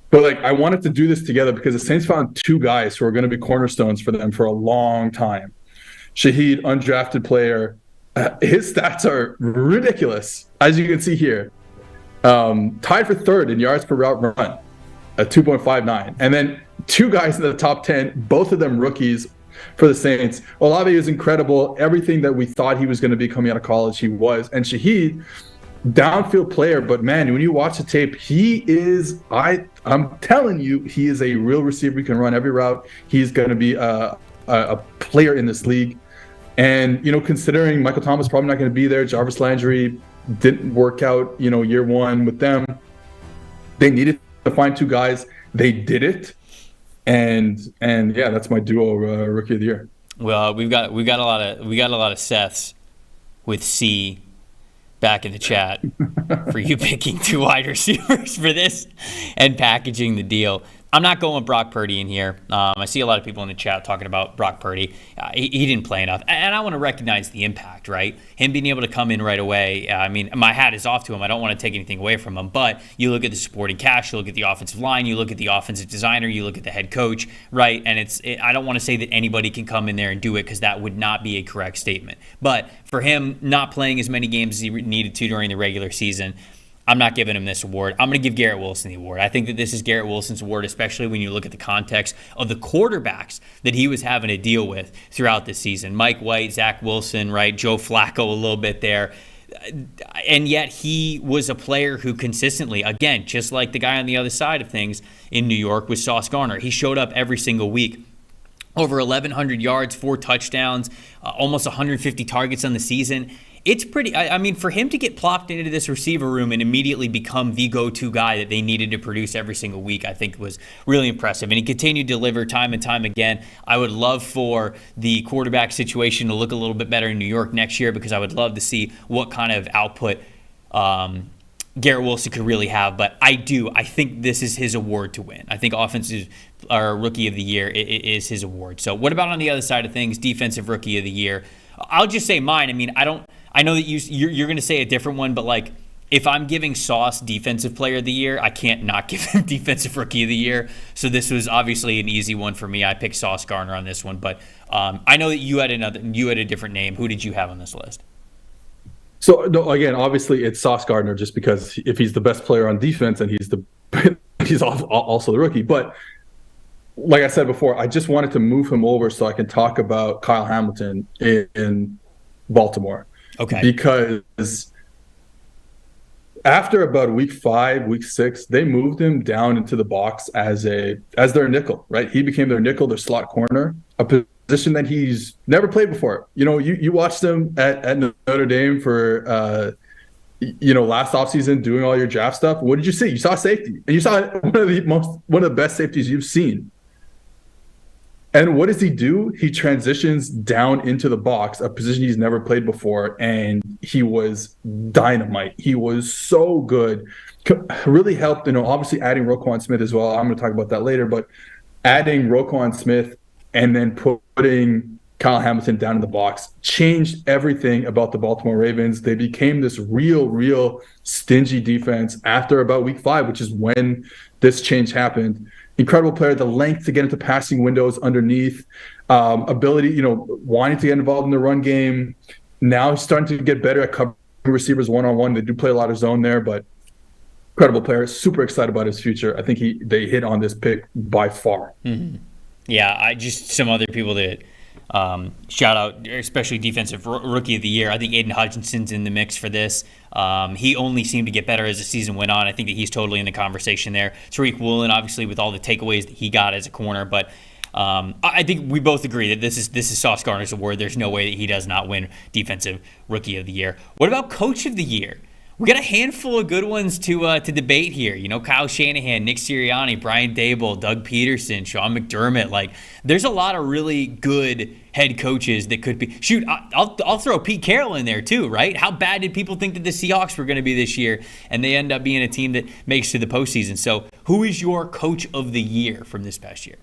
But I wanted to do this together because the Saints found two guys who are going to be cornerstones for them for a long time. Shaheed, undrafted player, his stats are ridiculous, as you can see here. Tied for third in yards per route run at 2.59. And then two guys in the top 10, both of them rookies for the Saints. Olave is incredible. Everything that we thought he was going to be coming out of college, he was. And Shaheed, downfield player, but man, when you watch the tape, he is, I'm telling you, he is a real receiver. He can run every route. He's going to be a player in this league. And, considering Michael Thomas probably not going to be there, Jarvis Landry didn't work out, year one with them. They needed to find two guys. They did it. And yeah, that's my duo Rookie of the Year. Well, we got a lot of Seths with C back in the chat for you picking two wide receivers for this and packaging the deal. I'm not going with Brock Purdy in here. I see a lot of people in the chat talking about Brock Purdy. He didn't play enough. And I want to recognize the impact, right? Him being able to come in right away. I mean, my hat is off to him. I don't want to take anything away from him. But you look at the supporting cast, you look at the offensive line, you look at the offensive designer, you look at the head coach, right? And I don't want to say that anybody can come in there and do it because that would not be a correct statement. But for him not playing as many games as he needed to during the regular season, I'm not giving him this award. I'm going to give Garrett Wilson the award. I think that this is Garrett Wilson's award, especially when you look at the context of the quarterbacks that he was having to deal with throughout the season. Mike White, Zach Wilson, right? Joe Flacco a little bit there. And yet he was a player who consistently, again, just like the guy on the other side of things in New York with Sauce Gardner, he showed up every single week. Over 1,100 yards, 4 touchdowns, almost 150 targets on the season. It's pretty, I mean, for him to get plopped into this receiver room and immediately become the go-to guy that they needed to produce every single week, I think was really impressive. And he continued to deliver time and time again. I would love for the quarterback situation to look a little bit better in New York next year because I would love to see what kind of output Garrett Wilson could really have. But I think this is his award to win. I think offensive or Rookie of the Year is his award. So what about on the other side of things, Defensive Rookie of the Year? I'll just say mine. I mean, I know that you're going to say a different one, but if I'm giving Sauce Defensive Player of the Year, I can't not give him Defensive Rookie of the Year. So this was obviously an easy one for me. I picked Sauce Gardner on this one, but I know that you had a different name. Who did you have on this list? So no, again, obviously it's Sauce Gardner just because if he's the best player on defense and he's also the rookie. But like I said before, I just wanted to move him over so I can talk about Kyle Hamilton in Baltimore. Okay. Because after about week 5, week 6, they moved him down into the box as their nickel, right? He became their nickel, their slot corner, a position that he's never played before. You watched him at Notre Dame for last offseason doing all your draft stuff. What did you see? You saw safety, and you saw one of the best safeties you've seen. And what does he do? He transitions down into the box, a position he's never played before, and he was dynamite. He was so good. Really helped, obviously adding Roquan Smith as well. I'm going to talk about that later, but adding Roquan Smith and then putting Kyle Hamilton down in the box changed everything about the Baltimore Ravens. They became this real stingy defense after about week 5, which is when this change happened. Incredible player, the length to get into passing windows underneath, ability, wanting to get involved in the run game. Now he's starting to get better at covering receivers one-on-one. They do play a lot of zone there, but incredible player. Super excited about his future. I think they hit on this pick by far. Mm-hmm. Yeah, I just some other people that shout out, especially defensive rookie of the year. I think Aiden Hutchinson's in the mix for this. He only seemed to get better as the season went on. I think that he's totally in the conversation there. Tariq Woolen, obviously, with all the takeaways that he got as a corner, but I think we both agree that this is Sauce Gardner's award. There's no way that he does not win defensive rookie of the year. What about coach of the year? We got a handful of good ones to debate here. You know, Kyle Shanahan, Nick Sirianni, Brian Daboll, Doug Peterson, Sean McDermott. Like, there's a lot of really good head coaches that could be. Shoot, I'll throw Pete Carroll in there too, right? How bad did people think that the Seahawks were going to be this year? And they end up being a team that makes to the postseason. So, who is your coach of the year from this past year?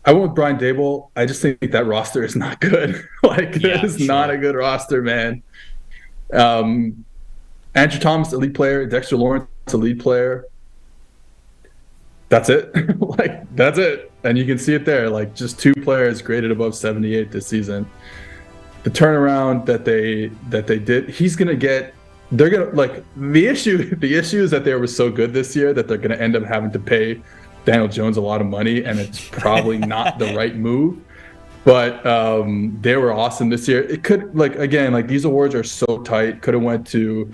I went with Brian Daboll. I just think that roster is not good. That is not a good roster, man. Andrew Thomas, elite player. Dexter Lawrence, elite player. That's it. That's it. And you can see it there. Just 2 players graded above 78 this season. The turnaround that they did, they're gonna the issue is that they were so good this year that they're gonna end up having to pay Daniel Jones a lot of money, and it's probably not the right move. But they were awesome this year. It could these awards are so tight. Could have went to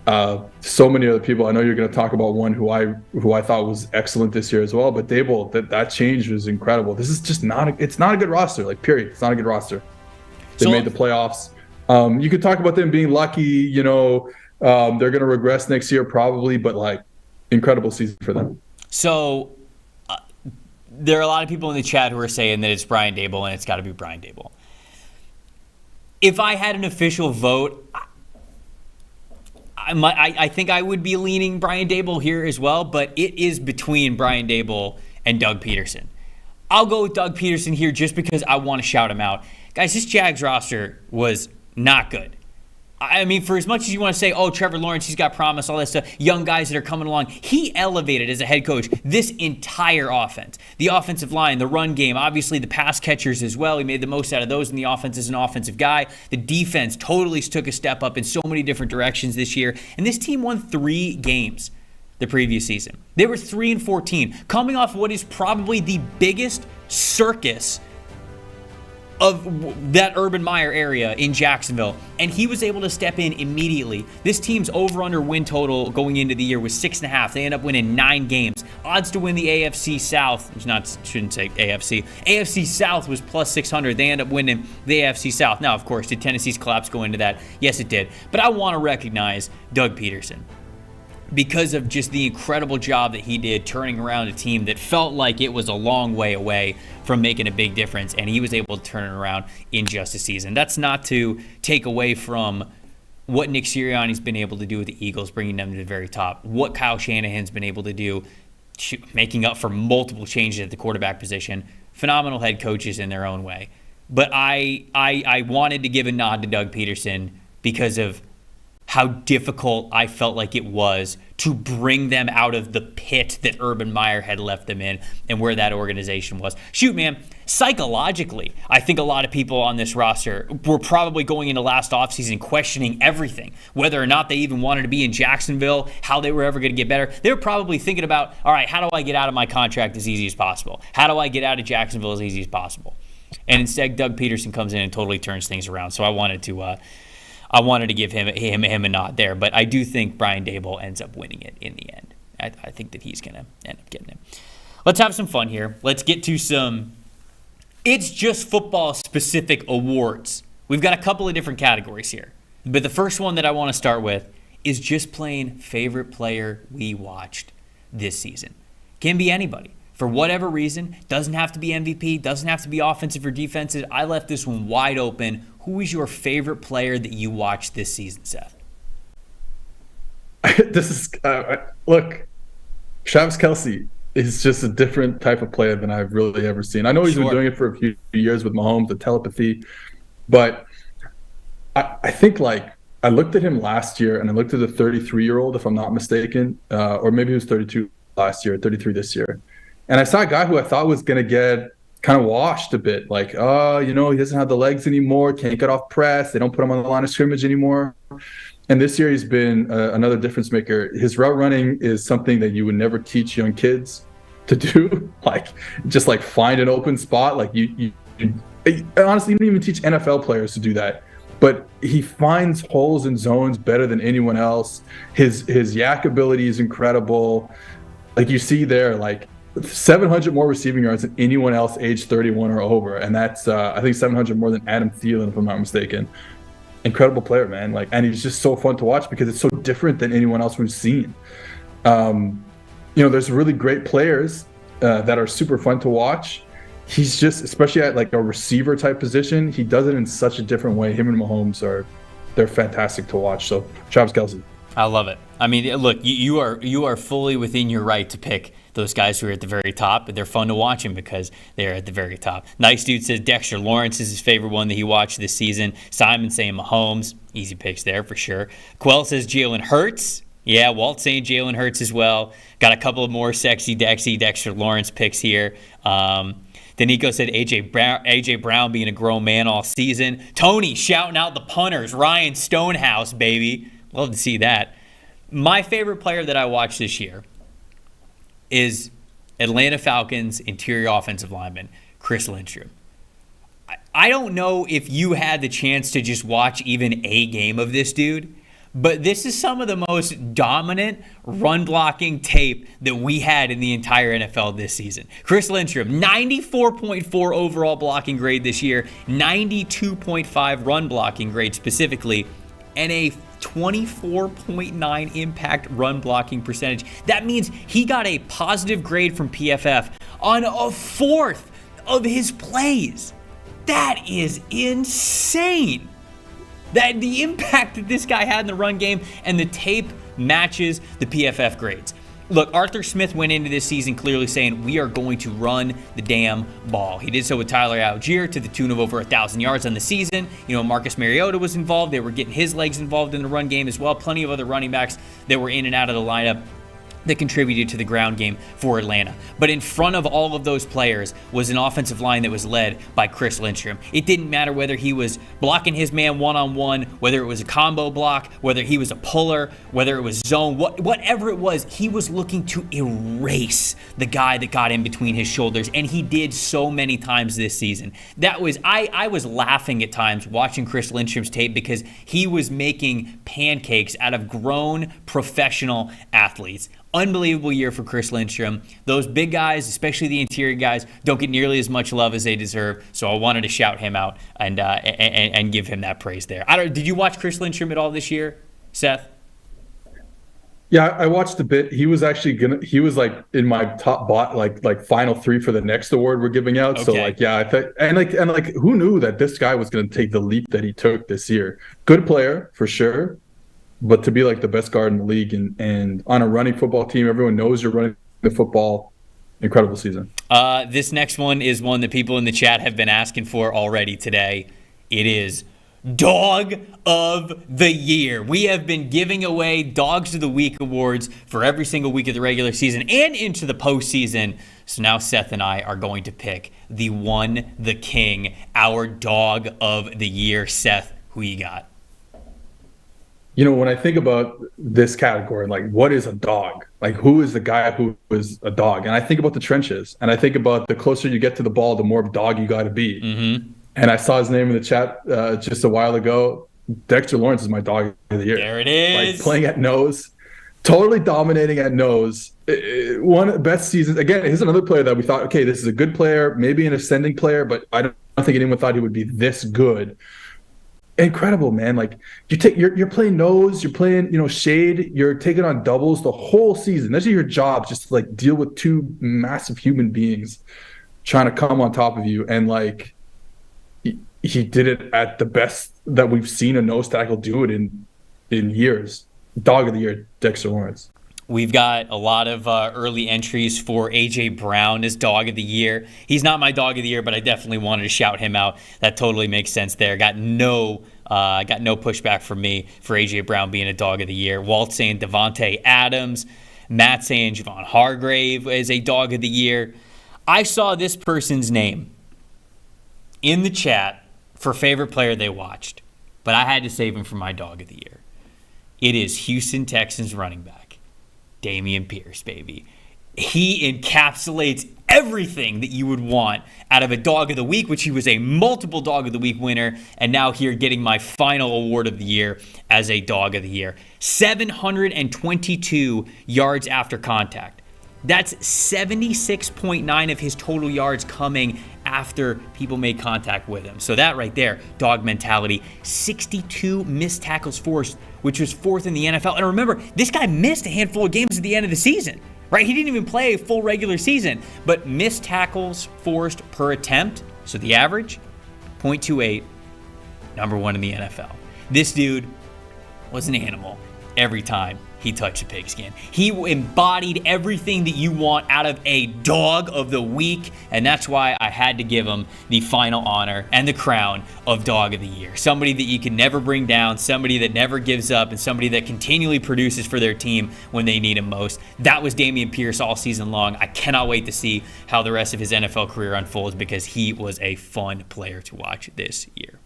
so many other people. I know you're going to talk about one who I thought was excellent this year as well. But Daboll, that change was incredible. This is just not a good roster. Period. It's not a good roster. They made the playoffs. You could talk about them being lucky. They're going to regress next year probably, but incredible season for them. So. There are a lot of people in the chat who are saying that it's Brian Daboll and it's got to be Brian Daboll. If I had an official vote, I think I would be leaning Brian Daboll here as well, but it is between Brian Daboll and Doug Peterson. I'll go with Doug Peterson here just because I want to shout him out. Guys, this Jags roster was not good. I mean, for as much as you want to say, oh, Trevor Lawrence, he's got promise, all that stuff, young guys that are coming along, he elevated as a head coach this entire offense. The offensive line, the run game, obviously the pass catchers as well. He made the most out of those in the offense as an offensive guy. The defense totally took a step up in so many different directions this year. And this team won 3 games the previous season. They were 3-14, coming off what is probably the biggest circus of that Urban Meyer area in Jacksonville, and he was able to step in immediately. This team's over-under win total going into the year was 6.5. They end up winning 9 games. Odds to win the AFC South, shouldn't say AFC. AFC South was plus 600. They end up winning the AFC South. Now, of course, did Tennessee's collapse go into that? Yes, it did. But I want to recognize Doug Peterson because of just the incredible job that he did turning around a team that felt like it was a long way away from making a big difference, and he was able to turn it around in just a season. That's not to take away from what Nick Sirianni's been able to do with the Eagles, bringing them to the very top, what Kyle Shanahan's been able to do, making up for multiple changes at the quarterback position. Phenomenal head coaches in their own way. But I wanted to give a nod to Doug Peterson because of how difficult I felt like it was to bring them out of the pit that Urban Meyer had left them in and where that organization was. Shoot, man, psychologically, I think a lot of people on this roster were probably going into last offseason questioning everything, whether or not they even wanted to be in Jacksonville, how they were ever going to get better. They were probably thinking about, all right, how do I get out of my contract as easy as possible? How do I get out of Jacksonville as easy as possible? And instead, Doug Peterson comes in and totally turns things around. So I wanted to give him a nod there, but I do think Brian Daboll ends up winning it in the end. I think that he's going to end up getting it. Let's have some fun here. Let's get to some It's Just Football specific awards. We've got a couple of different categories here, but the first one that I want to start with is just plain favorite player we watched this season. Can be anybody. For whatever reason, doesn't have to be MVP, doesn't have to be offensive or defensive. I left this one wide open. Who is your favorite player that you watched this season, Seth? This is, look, Travis Kelce is just a different type of player than I've really ever seen. I know he's been doing it for a few years with Mahomes, the telepathy, but I think I looked at him last year and I looked at the 33-year-old, if I'm not mistaken, or maybe he was 32 last year, 33 this year. And I saw a guy who I thought was going to get kind of washed a bit. Like, he doesn't have the legs anymore, can't get off press. They don't put him on the line of scrimmage anymore. And this year he's been another difference maker. His route running is something that you would never teach young kids to do. Like, just like find an open spot. Like you honestly, you don't even teach NFL players to do that. But he finds holes and zones better than anyone else. His yak ability is incredible. Like you see there, like 700 more receiving yards than anyone else age 31 or over. And that's, I think 700 more than Adam Thielen, if I'm not mistaken. Incredible player, man. Like, and he's just so fun to watch because it's so different than anyone else we've seen. There's really great players that are super fun to watch. He's just, especially at like a receiver type position, he does it in such a different way. Him and Mahomes they're fantastic to watch. So Travis Kelce. I love it. I mean, look, you are fully within your right to pick those guys who are at the very top, but they're fun to watch them because they're at the very top. Nice Dude says Dexter Lawrence is his favorite one that he watched this season. Simon saying Mahomes. Easy picks there for sure. Quell says Jalen Hurts. Yeah, Walt saying Jalen Hurts as well. Got a couple of more sexy Dexter Lawrence picks here. Danico said AJ Brown being a grown man all season. Tony shouting out the punters. Ryan Stonehouse, baby. Love to see that. My favorite player that I watched this year is Atlanta Falcons interior offensive lineman, Chris Lindstrom. I don't know if you had the chance to just watch even a game of this dude, but this is some of the most dominant run blocking tape that we had in the entire NFL this season. Chris Lindstrom, 94.4 overall blocking grade this year, 92.5 run blocking grade specifically, and a 24.9 impact run blocking percentage. That means he got a positive grade from PFF on a fourth of his plays. That is insane. That the impact that this guy had in the run game, and the tape matches the PFF grades. Look, Arthur Smith went into this season clearly saying, we are going to run the damn ball. He did so with Tyler Algier to the tune of over 1,000 yards on the season. Marcus Mariota was involved. They were getting his legs involved in the run game as well. Plenty of other running backs that were in and out of the lineup that contributed to the ground game for Atlanta. But in front of all of those players was an offensive line that was led by Chris Lindstrom. It didn't matter whether he was blocking his man one-on-one, whether it was a combo block, whether he was a puller, whether it was zone, whatever it was, he was looking to erase the guy that got in between his shoulders, and he did so many times this season. I was laughing at times watching Chris Lindstrom's tape because he was making pancakes out of grown professional athletes. Unbelievable year for Chris Lindstrom. Those big guys, especially the interior guys, don't get nearly as much love as they deserve. So I wanted to shout him out and give him that praise there. Did you watch Chris Lindstrom at all this year, Seth? Yeah, I watched a bit. He was actually he was like in my top bot, like final three for the next award we're giving out. Okay. So like, yeah, I thought, and who knew that this guy was going to take the leap that he took this year? Good player for sure. But to be like the best guard in the league and on a running football team, everyone knows you're running the football. Incredible season. This next one is one that people in the chat have been asking for already today. It is Dog of the Year. We have been giving away Dogs of the Week awards for every single week of the regular season and into the postseason. So now Seth and I are going to pick the one, the king, our Dog of the Year. Seth, who you got? When I think about this category, like what is a dog? Like who is the guy who is a dog? And I think about the trenches, and I think about the closer you get to the ball, the more dog you got to be. Mm-hmm. And I saw his name in the chat just a while ago. Dexter Lawrence is my dog of the year. There it is. Like playing at nose, totally dominating at nose. One of the best seasons. Again, he's another player that we thought, okay, this is a good player, maybe an ascending player, but I don't think anyone thought he would be this good. Incredible, man. Like you're playing nose, you're playing, shade, you're taking on doubles the whole season. That's your job, just to like deal with two massive human beings trying to come on top of you. And like he did it at the best that we've seen a nose tackle do it in years. Dog of the year, Dexter Lawrence. We've got a lot of early entries for A.J. Brown as Dog of the Year. He's not my Dog of the Year, but I definitely wanted to shout him out. That totally makes sense there. Got no pushback from me for A.J. Brown being a Dog of the Year. Walt saying Devontae Adams. Matt saying Javon Hargrave as a Dog of the Year. I saw this person's name in the chat for favorite player they watched, but I had to save him for my dog of the year. It is Houston Texans running back, Dameon Pierce, baby. He encapsulates everything that you would want out of a dog of the week, which he was a multiple dog of the week winner, and now here getting my final award of the year as a dog of the year. 722 yards after contact. That's 76.9 of his total yards coming after people made contact with him. So that right there, dog mentality. 62 missed tackles forced, which was 4th in the NFL. And remember, this guy missed a handful of games at the end of the season, right? He didn't even play a full regular season, but missed tackles forced per attempt. So the average, 0.28, number 1 in the NFL. This dude was an animal every time he touched a pigskin. He embodied everything that you want out of a dog of the week, and that's why I had to give him the final honor and the crown of dog of the year. Somebody that you can never bring down, somebody that never gives up, and somebody that continually produces for their team when they need him most. That was Dameon Pierce all season long. I cannot wait to see how the rest of his NFL career unfolds because he was a fun player to watch this year.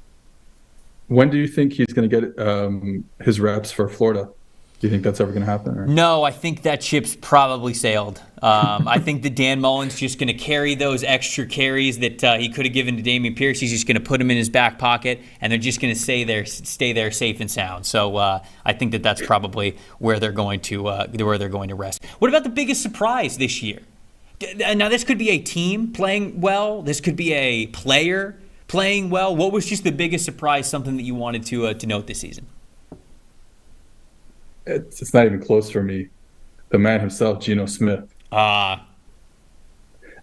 When do you think he's going to get his reps for Florida? Do you think that's ever going to happen? Or? No, I think that ship's probably sailed. I think that Dan Mullen's just going to carry those extra carries that he could have given to Dameon Pierce. He's just going to put them in his back pocket, and they're just going to stay there safe and sound. So I think that that's probably where they're going to rest. What about the biggest surprise this year? Now, this could be a team playing well. This could be a player playing well. What was just the biggest surprise? Something that you wanted to note this season? It's not even close for me. The man himself, Geno Smith. Now,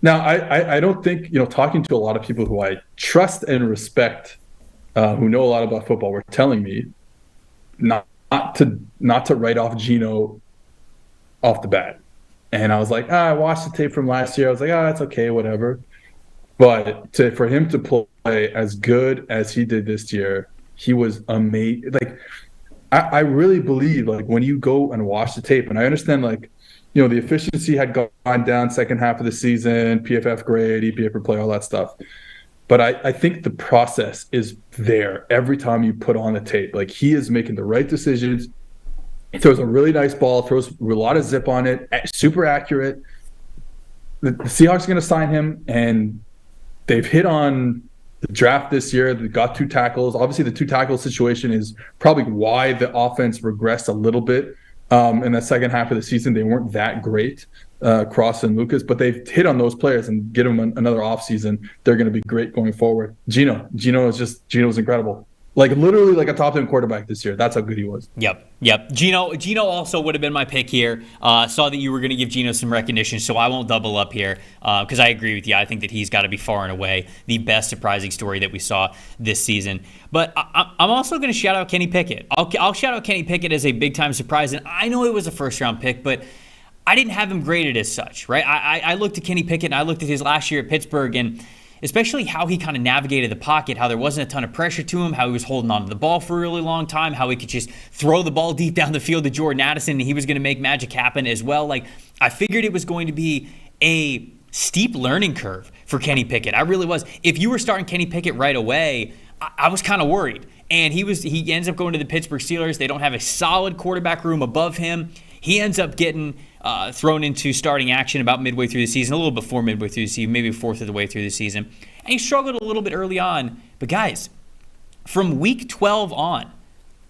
I don't think, talking to a lot of people who I trust and respect, who know a lot about football, were telling me not to write off Geno off the bat. And I was like, I watched the tape from last year. I was like, it's okay, whatever. But for him to play as good as he did this year, he was amazing. Like, I really believe, like, when you go and watch the tape, and I understand, like, the efficiency had gone down second half of the season, PFF grade, EPA per play, all that stuff. But I think the process is there every time you put on the tape. Like, he is making the right decisions. He throws a really nice ball, throws a lot of zip on it, super accurate. The Seahawks are going to sign him, and they've hit on the draft this year. They got 2 tackles. Obviously, the 2 tackle situation is probably why the offense regressed a little bit in the second half of the season. They weren't that great, Cross and Lucas, but they've hit on those players and get them another offseason. They're going to be great going forward. Geno was incredible. Like, literally like a top 10 quarterback this year. That's how good he was. Yep. Geno also would have been my pick here. Saw that you were going to give Geno some recognition, so I won't double up here because I agree with you. I think that he's got to be far and away the best surprising story that we saw this season. But I'm also going to shout out Kenny Pickett. I'll shout out Kenny Pickett as a big-time surprise, and I know it was a first-round pick, but I didn't have him graded as such, right? I looked at Kenny Pickett, and I looked at his last year at Pittsburgh, and especially how he kind of navigated the pocket, how there wasn't a ton of pressure to him, how he was holding on to the ball for a really long time, how he could just throw the ball deep down the field to Jordan Addison, and he was going to make magic happen as well. Like, I figured it was going to be a steep learning curve for Kenny Pickett. I really was. If you were starting Kenny Pickett right away, I was kind of worried. And he ends up going to the Pittsburgh Steelers. They don't have a solid quarterback room above him. He ends up getting thrown into starting action about midway through the season, a little before midway through the season, maybe 4th of the way through the season. And he struggled a little bit early on. But guys, from week 12 on,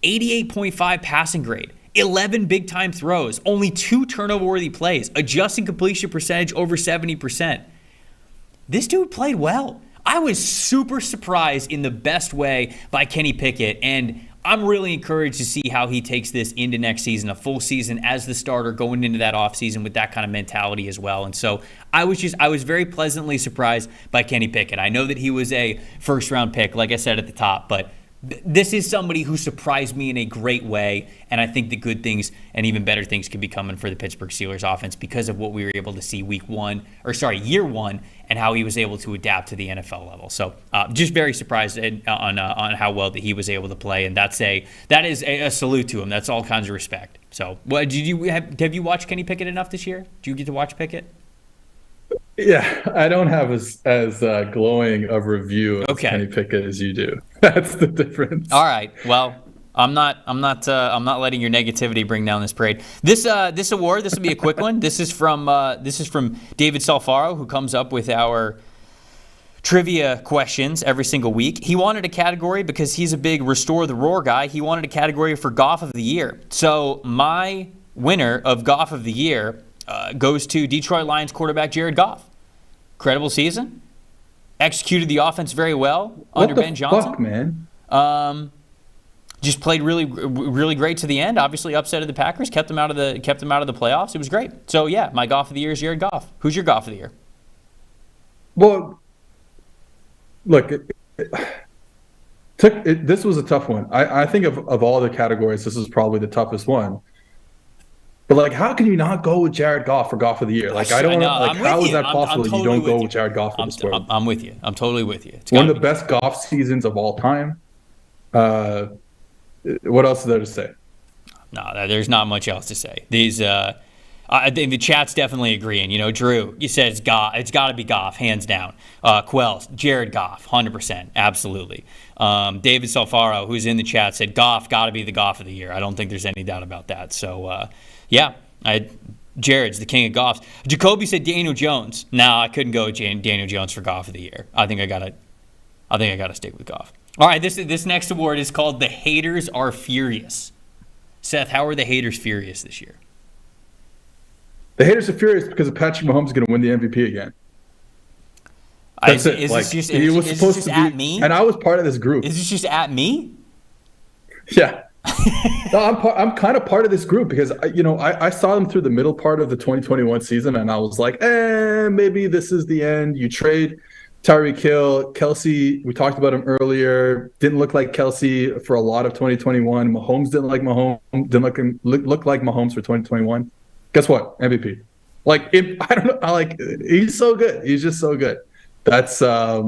88.5 passing grade, 11 big-time throws, only 2 turnover-worthy plays, adjusting completion percentage over 70%. This dude played well. I was super surprised in the best way by Kenny Pickett, and I'm really encouraged to see how he takes this into next season, a full season as the starter going into that offseason with that kind of mentality as well. And so I was very pleasantly surprised by Kenny Pickett. I know that he was a first-round pick, like I said at the top, but this is somebody who surprised me in a great way, and I think the good things and even better things could be coming for the Pittsburgh Steelers offense because of what we were able to see year one, and how he was able to adapt to the NFL level. So just very surprised on how well that he was able to play, and that is a salute to him. That's all kinds of respect. So, have you watched Kenny Pickett enough this year? Did you get to watch Pickett? Yeah, I don't have as glowing of review of Okay. Kenny Pickett as you do. That's the difference. All right. Well, I'm not letting your negativity bring down this parade. This award, this will be a quick one. This is from David Salfaro, who comes up with our trivia questions every single week. He wanted a category because he's a big Restore the Roar guy. He wanted a category for Goff of the Year. So my winner of Goff of the Year goes to Detroit Lions quarterback Jared Goff. Incredible season. Executed the offense very well under Ben Johnson. Fuck, man? Just played really, really great to the end. Obviously, upset the Packers, kept them out of the playoffs. It was great. So yeah, my Goff of the Year is Jared Goff. Who's your Goff of the Year? Well, look, this was a tough one. I think of all the categories, this is probably the toughest one. But like, how can you not go with Jared Goff for Goff of the Year? Like, I don't know. Like, how is that possible? I'm totally you don't go with with Jared Goff for this sport? I'm with you. I'm totally with you. It's one of the best Goff seasons of all time. What else is there to say? No, there's not much else to say. These, I think the chat's definitely agreeing. You know, Drew, you said it's Goff. It's got to be Goff, hands down. Quells, Jared Goff, 100%, absolutely. David Salfaro, who's in the chat, said Goff got to be the Goff of the Year. I don't think there's any doubt about that. So, yeah, Jared's the king of Goffs. Jacoby said Daniel Jones. No, I couldn't go with Daniel Jones for Goff of the Year. I think I gotta stick with Goff. All right, this next award is called The Haters Are Furious. Seth, how are the haters furious this year? The haters are furious because Patrick Mahomes is going to win the MVP again. That's it. Is like, this just, he was supposed to be at me? And I was part of this group. Is this just at me? Yeah. No, I'm kind of part of this group because I saw them through the middle part of the 2021 season, and I was like, maybe this is the end. You trade Tyreek Hill, Kelsey. We talked about him earlier. Didn't look like Kelsey for a lot of 2021. Mahomes didn't like Mahomes. Didn't look like Mahomes for 2021. Guess what? MVP. Like, I don't know. He's so good. He's just so good. That's what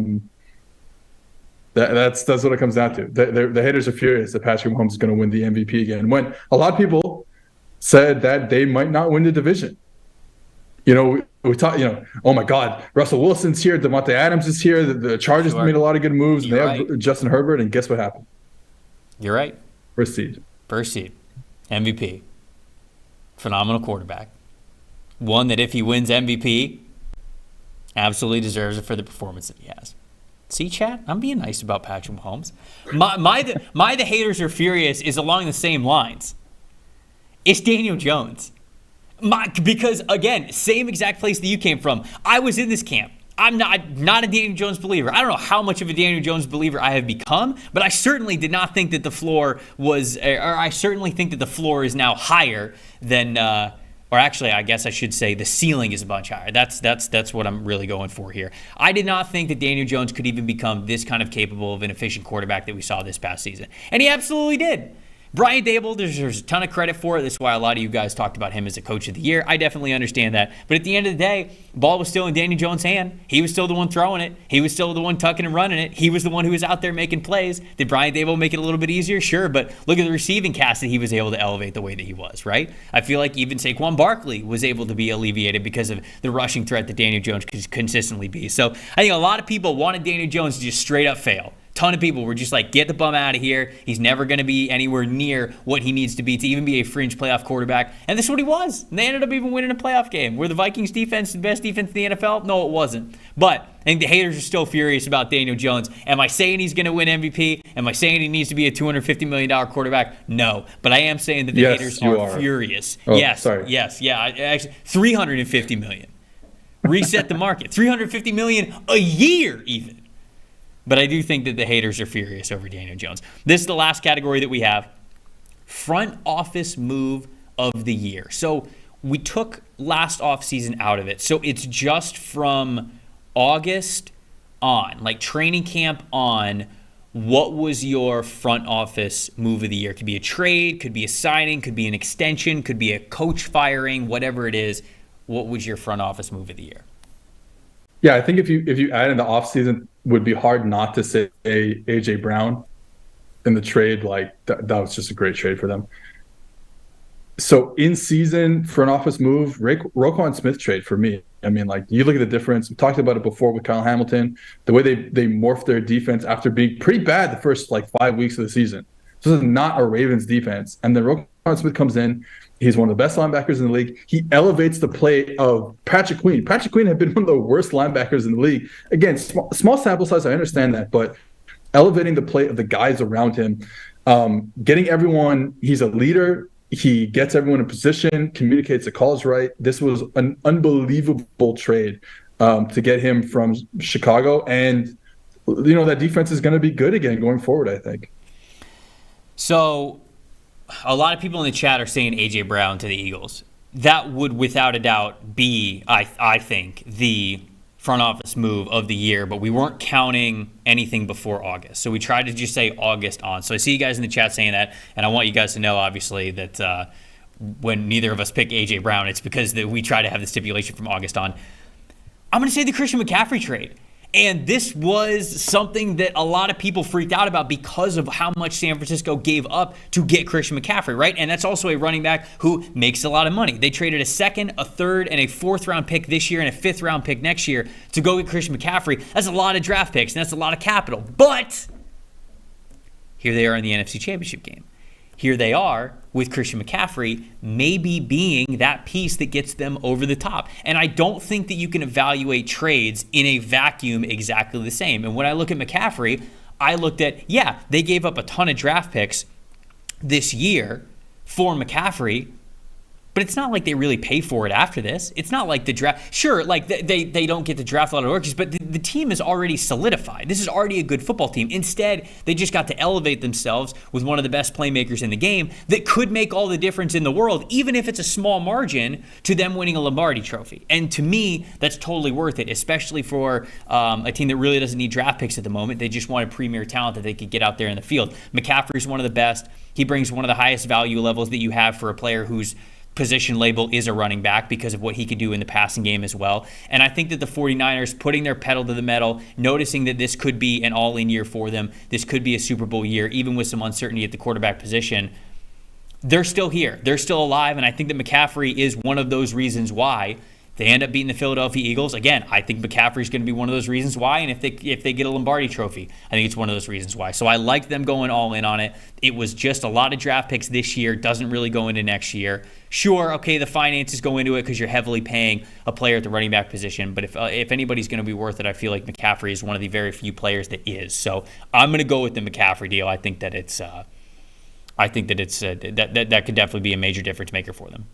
it comes down to. The haters are furious that Patrick Mahomes is going to win the MVP again. When a lot of people said that they might not win the division. We talked, oh my God, Russell Wilson's here, Devontae Adams is here, the Chargers made a lot of good moves, and they have Justin Herbert, and guess what happened? You're right. First seed. MVP. Phenomenal quarterback. One that if he wins MVP, absolutely deserves it for the performance that he has. See, chat? I'm being nice about Patrick Mahomes. The haters are furious is along the same lines. It's Daniel Jones. Because, again, same exact place that you came from. I was in this camp. I'm not a Daniel Jones believer. I don't know how much of a Daniel Jones believer I have become, but I certainly did not think that the floor was, or I certainly think that the floor is now higher than, or actually, I guess I should say the ceiling is a bunch higher. That's what I'm really going for here. I did not think that Daniel Jones could even become this kind of capable of an efficient quarterback that we saw this past season, and he absolutely did. Brian Daboll, there's a ton of credit for it. That's why a lot of you guys talked about him as a coach of the year. I definitely understand that. But at the end of the day, ball was still in Daniel Jones' hand. He was still the one throwing it. He was still the one tucking and running it. He was the one who was out there making plays. Did Brian Daboll make it a little bit easier? Sure, but look at the receiving cast that he was able to elevate the way that he was, right? I feel like even Saquon Barkley was able to be alleviated because of the rushing threat that Daniel Jones could consistently be. So I think a lot of people wanted Daniel Jones to just straight up fail. Ton of people were just like, get the bum out of here. He's never going to be anywhere near what he needs to be to even be a fringe playoff quarterback. And this is what he was. And they ended up even winning a playoff game. Were the Vikings defense the best defense in the NFL? No, it wasn't. But I think the haters are still furious about Daniel Jones. Am I saying he's going to win MVP? Am I saying he needs to be a $250 million quarterback? No. But I am saying that the haters are furious. Oh, yes. sorry. Yes. Yeah. Actually, $350 million. Reset the market. $350 million a year even. But I do think that the haters are furious over Daniel Jones. This is the last category that we have. Front office move of the year. So we took last offseason out of it. So it's just from August on, like training camp on, what was your front office move of the year? Could be a trade, could be a signing, could be an extension, could be a coach firing, whatever it is. What was your front office move of the year? Yeah, I think if you add in the offseason, would be hard not to say AJ Brown in the trade. Like that was just a great trade for them. So in season front office move, Roquan Smith trade for me. I mean, like, you look at the difference. We talked about it before with Kyle Hamilton, the way they morphed their defense after being pretty bad the first, 5 weeks of the season. This is not a Ravens defense. And then Roquan Smith comes in. He's one of the best linebackers in the league. He elevates the play of Patrick Queen. Patrick Queen had been one of the worst linebackers in the league. Again, small sample size, I understand that, but elevating the play of the guys around him, getting everyone, he's a leader. He gets everyone in position, communicates the calls right. This was an unbelievable trade to get him from Chicago. And, that defense is going to be good again going forward, I think. So a lot of people in the chat are saying A.J. Brown to the Eagles. That would, without a doubt, be, I think, the front office move of the year, but we weren't counting anything before August. So we tried to just say August on. So I see you guys in the chat saying that, and I want you guys to know, obviously, that when neither of us pick A.J. Brown, it's because we try to have the stipulation from August on. I'm going to say the Christian McCaffrey trade. And this was something that a lot of people freaked out about because of how much San Francisco gave up to get Christian McCaffrey, right? And that's also a running back who makes a lot of money. They traded a second, a third, and a fourth-round pick this year and a fifth-round pick next year to go get Christian McCaffrey. That's a lot of draft picks, and that's a lot of capital. But here they are in the NFC Championship game. Here they are with Christian McCaffrey maybe being that piece that gets them over the top. And I don't think that you can evaluate trades in a vacuum exactly the same. And when I look at McCaffrey, I looked at, they gave up a ton of draft picks this year for McCaffrey, but it's not like they really pay for it after this. It's not like the draft. Sure, like they don't get to draft a lot of rookies, but the team is already solidified. This is already a good football team. Instead, they just got to elevate themselves with one of the best playmakers in the game that could make all the difference in the world, even if it's a small margin, to them winning a Lombardi trophy. And to me, that's totally worth it, especially for a team that really doesn't need draft picks at the moment. They just want a premier talent that they could get out there in the field. McCaffrey's one of the best. He brings one of the highest value levels that you have for a player who's position label is a running back because of what he could do in the passing game as well. And I think that the 49ers putting their pedal to the metal, noticing that this could be an all-in year for them, this could be a Super Bowl year, even with some uncertainty at the quarterback position, they're still here. They're still alive, and I think that McCaffrey is one of those reasons why they end up beating the Philadelphia Eagles. Again, I think McCaffrey's going to be one of those reasons why, and if they get a Lombardi trophy, I think it's one of those reasons why. So I like them going all in on it. It was just a lot of draft picks this year, doesn't really go into next year. Sure, okay, the finances go into it because you're heavily paying a player at the running back position, but if anybody's going to be worth it, I feel like McCaffrey is one of the very few players that is. So I'm going to go with the McCaffrey deal. I think that it's that could definitely be a major difference maker for them.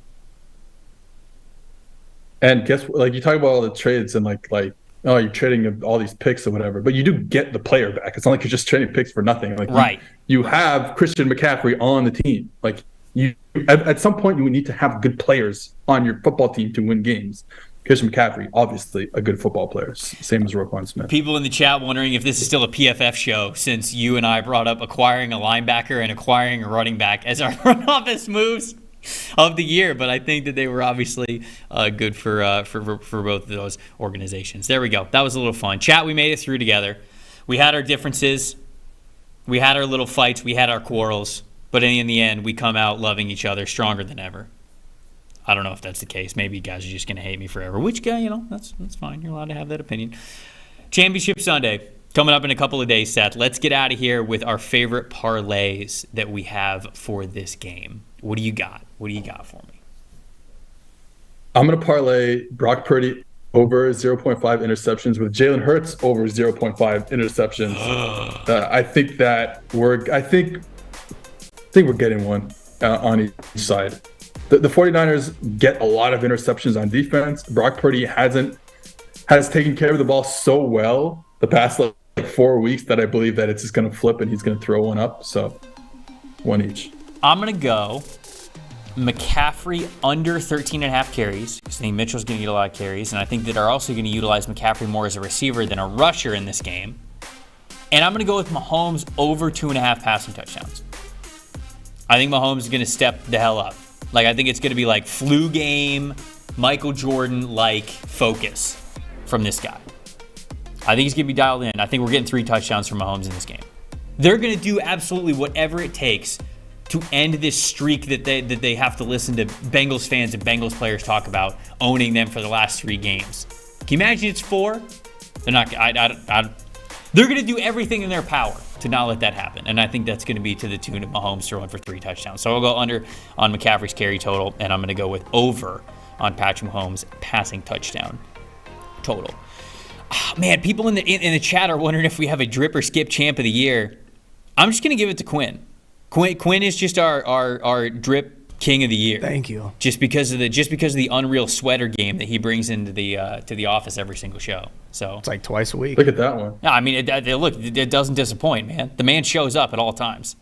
And guess, you talk about all the trades and you're trading all these picks or whatever, but you do get the player back. It's not like you're just trading picks for nothing. Right. You have Christian McCaffrey on the team. At some point you would need to have good players on your football team to win games. Christian McCaffrey, obviously a good football player, same as Roquan Smith. People in the chat wondering if this is still a PFF show since you and I brought up acquiring a linebacker and acquiring a running back as our front office moves of the year, but I think that they were obviously good for both of those organizations. There we go. That was a little fun. Chat, we made it through together. We had our differences. We had our little fights. We had our quarrels. But in the end, we come out loving each other stronger than ever. I don't know if that's the case. Maybe you guys are just going to hate me forever, which, that's fine. You're allowed to have that opinion. Championship Sunday coming up in a couple of days, Seth. Let's get out of here with our favorite parlays that we have for this game. What do you got? What do you got for me? I'm going to parlay Brock Purdy over 0.5 interceptions with Jalen Hurts over 0.5 interceptions. I think we're getting one on each side. The 49ers get a lot of interceptions on defense. Brock Purdy has taken care of the ball so well the past 4 weeks that I believe that it's just going to flip and he's going to throw one up. So one each. I'm going to go McCaffrey under 13.5 carries because I think Mitchell's going to get a lot of carries, and I think that are also going to utilize McCaffrey more as a receiver than a rusher in this game. And I'm going to go with Mahomes over 2.5 passing touchdowns. I think Mahomes is going to step the hell up. I think it's going to be like flu game, Michael Jordan-like focus from this guy. I think he's going to be dialed in. I think we're getting 3 touchdowns from Mahomes in this game. They're going to do absolutely whatever it takes to end this streak that they have to listen to Bengals fans and Bengals players talk about owning them for the last 3 games. Can you imagine it's 4? They're not. They're going to do everything in their power to not let that happen, and I think that's going to be to the tune of Mahomes throwing for 3 touchdowns. So I'll go under on McCaffrey's carry total, and I'm going to go with over on Patrick Mahomes passing touchdown total. Oh, man, people in the chat are wondering if we have a drip or skip champ of the year. I'm just going to give it to Quinn. Quinn is just our drip king of the year. Thank you. Just because of the unreal sweater game that he brings into the office every single show. So it's like twice a week. Look at that one. No, I mean, it doesn't disappoint, man. The man shows up at all times.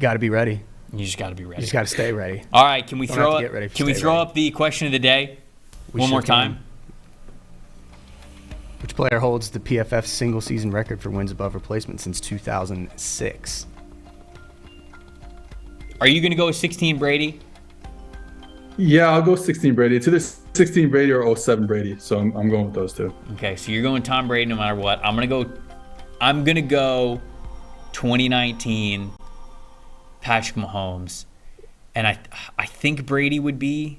Got to be ready. You just got to be ready. You just got to stay ready. All right, can we Don't throw have up? to get ready for Can we stay throw ready. up the question of the day We one sure more time? can. Which player holds the PFF single season record for wins above replacement since 2006? Are you going to go with 16 Brady? Yeah, I'll go 16 Brady. It's either 16 Brady or 07 Brady. So I'm going with those 2. Okay, so you're going Tom Brady no matter what. I'm gonna go 2019 Patrick Mahomes, and I think Brady would be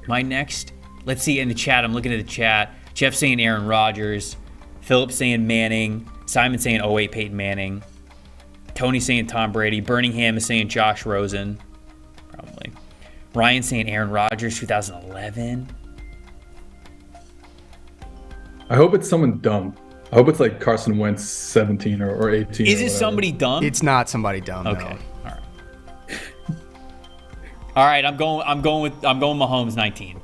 my next. Let's see in the chat. I'm looking at the chat. Jeff saying Aaron Rodgers, Philip saying Manning, Simon saying 08 Peyton Manning, Tony saying Tom Brady, Birmingham is saying Josh Rosen, probably. Ryan saying Aaron Rodgers 2011. I hope it's someone dumb. I hope it's like Carson Wentz 17 or 18. Is it somebody dumb? It's not somebody dumb. Okay. No. All right. All right. I'm going with Mahomes 19.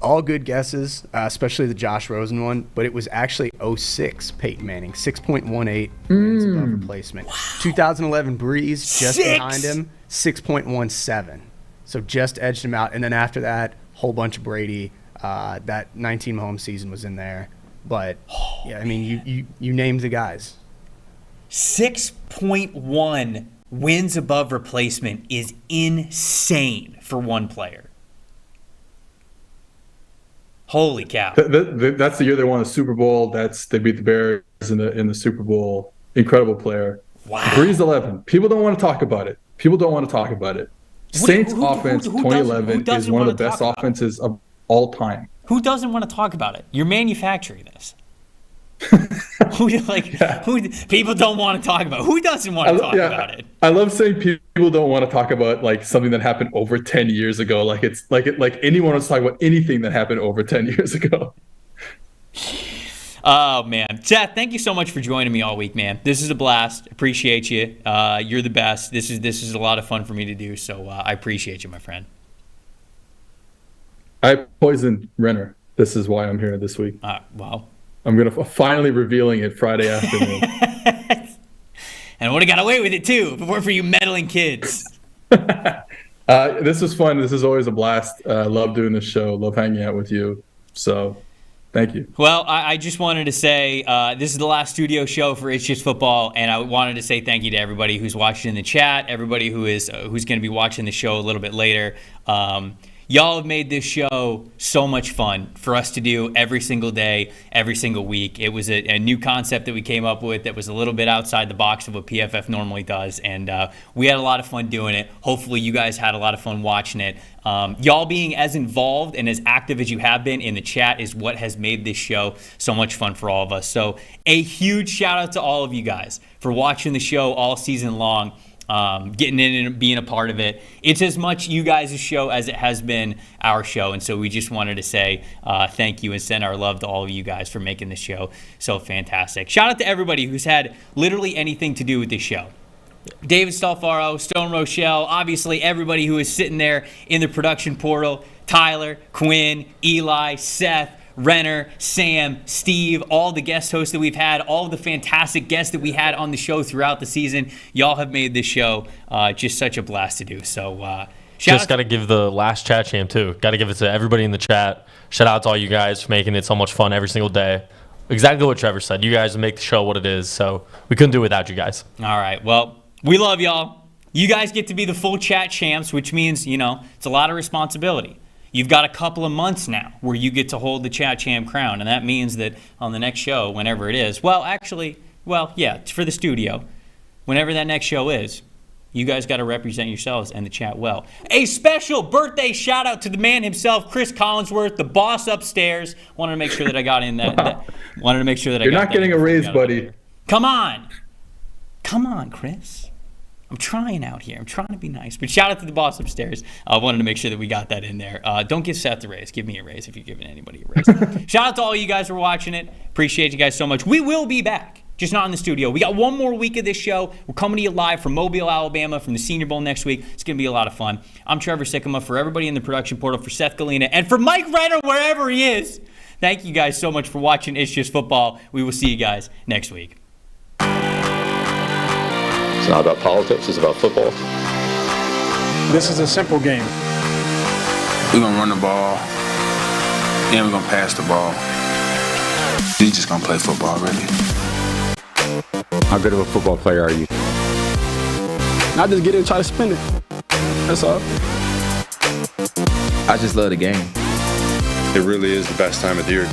All good guesses, especially the Josh Rosen one, but it was actually 06 Peyton Manning, 6.18 wins above replacement. 2011 Breeze just behind him, 6.17. So just edged him out. And then after that, whole bunch of Brady. That 19 Mahomes season was in there. But, yeah, I mean, you named the guys. 6.1 wins above replacement is insane for one player. Holy cow. That's the year they won the Super Bowl. They beat the Bears in the Super Bowl. Incredible player. Wow. Breeze 11. People don't want to talk about it. Saints offense 2011 is one of the best offenses of all time. Who doesn't want to talk about it? You're manufacturing this. People don't want to talk about it. Who doesn't want to talk about it? I love saying people don't want to talk about like something that happened over 10 years ago. Like anyone wants to talk about anything that happened over 10 years ago. Oh man, Seth, thank you so much for joining me all week, man. This is a blast. Appreciate you. You're the best. This is a lot of fun for me to do. So I appreciate you, my friend. I poisoned Renner. This is why I'm here this week. Wow. I'm finally revealing it Friday afternoon. And I would have got away with it too if it weren't for you meddling kids. This was fun. This is always a blast. Love doing this show. Love hanging out with you. So thank you. Well, I just wanted to say this is the last studio show for It's Just Football, and I wanted to say thank you to everybody who's watching in the chat, everybody who's going to be watching the show a little bit later. Y'all have made this show so much fun for us to do every single day, every single week. It was a new concept that we came up with that was a little bit outside the box of what PFF normally does, and we had a lot of fun doing it. Hopefully you guys had a lot of fun watching it. Y'all being as involved and as active as you have been in the chat is what has made this show so much fun for all of us. So a huge shout out to all of you guys for watching the show all season long. Getting in and being a part of it. It's as much you guys' show as it has been our show, and so we just wanted to say thank you and send our love to all of you guys for making this show so fantastic. Shout out to everybody who's had literally anything to do with this show. David Stalfaro, Stone Rochelle, obviously everybody who is sitting there in the production portal, Tyler, Quinn, Eli, Seth, Renner, Sam, Steve, all the guest hosts that we've had, all of the fantastic guests that we had on the show throughout the season. Y'all have made this show just such a blast to do. So just got to give the last chat champ too. Got to give it to everybody in the chat. Shout out to all you guys for making it so much fun every single day. Exactly what Trevor said. You guys make the show what it is, so we couldn't do it without you guys. All right. Well, we love y'all. You guys get to be the full chat champs, which means, it's a lot of responsibility. You've got a couple of months now where you get to hold the chat champ crown, and that means that on the next show, whenever it is, it's for the studio. whenever that next show is, you guys got to represent yourselves and the chat well. A special birthday shout out to the man himself, Chris Collinsworth, the boss upstairs. Wanted to make sure that I got in that. Wanted to make sure that I got. You're not getting a raise, buddy. Come on, Chris. I'm trying out here. I'm trying to be nice. But shout out to the boss upstairs. I wanted to make sure that we got that in there. Don't give Seth a raise. Give me a raise if you're giving anybody a raise. Shout out to all you guys for watching it. Appreciate you guys so much. We will be back, just not in the studio. We got one more week of this show. We're coming to you live from Mobile, Alabama, from the Senior Bowl next week. It's going to be a lot of fun. I'm Trevor Sikkema. For everybody in the production portal, for Seth Galena, and for Mike Renner, wherever he is, thank you guys so much for watching It's Just Football. We will see you guys next week. It's not about politics, it's about football. This is a simple game. We're going to run the ball, and we're going to pass the ball. We're just going to play football, really. How good of a football player are you? Not just get it and try to spin it. That's all. I just love the game. It really is the best time of the year.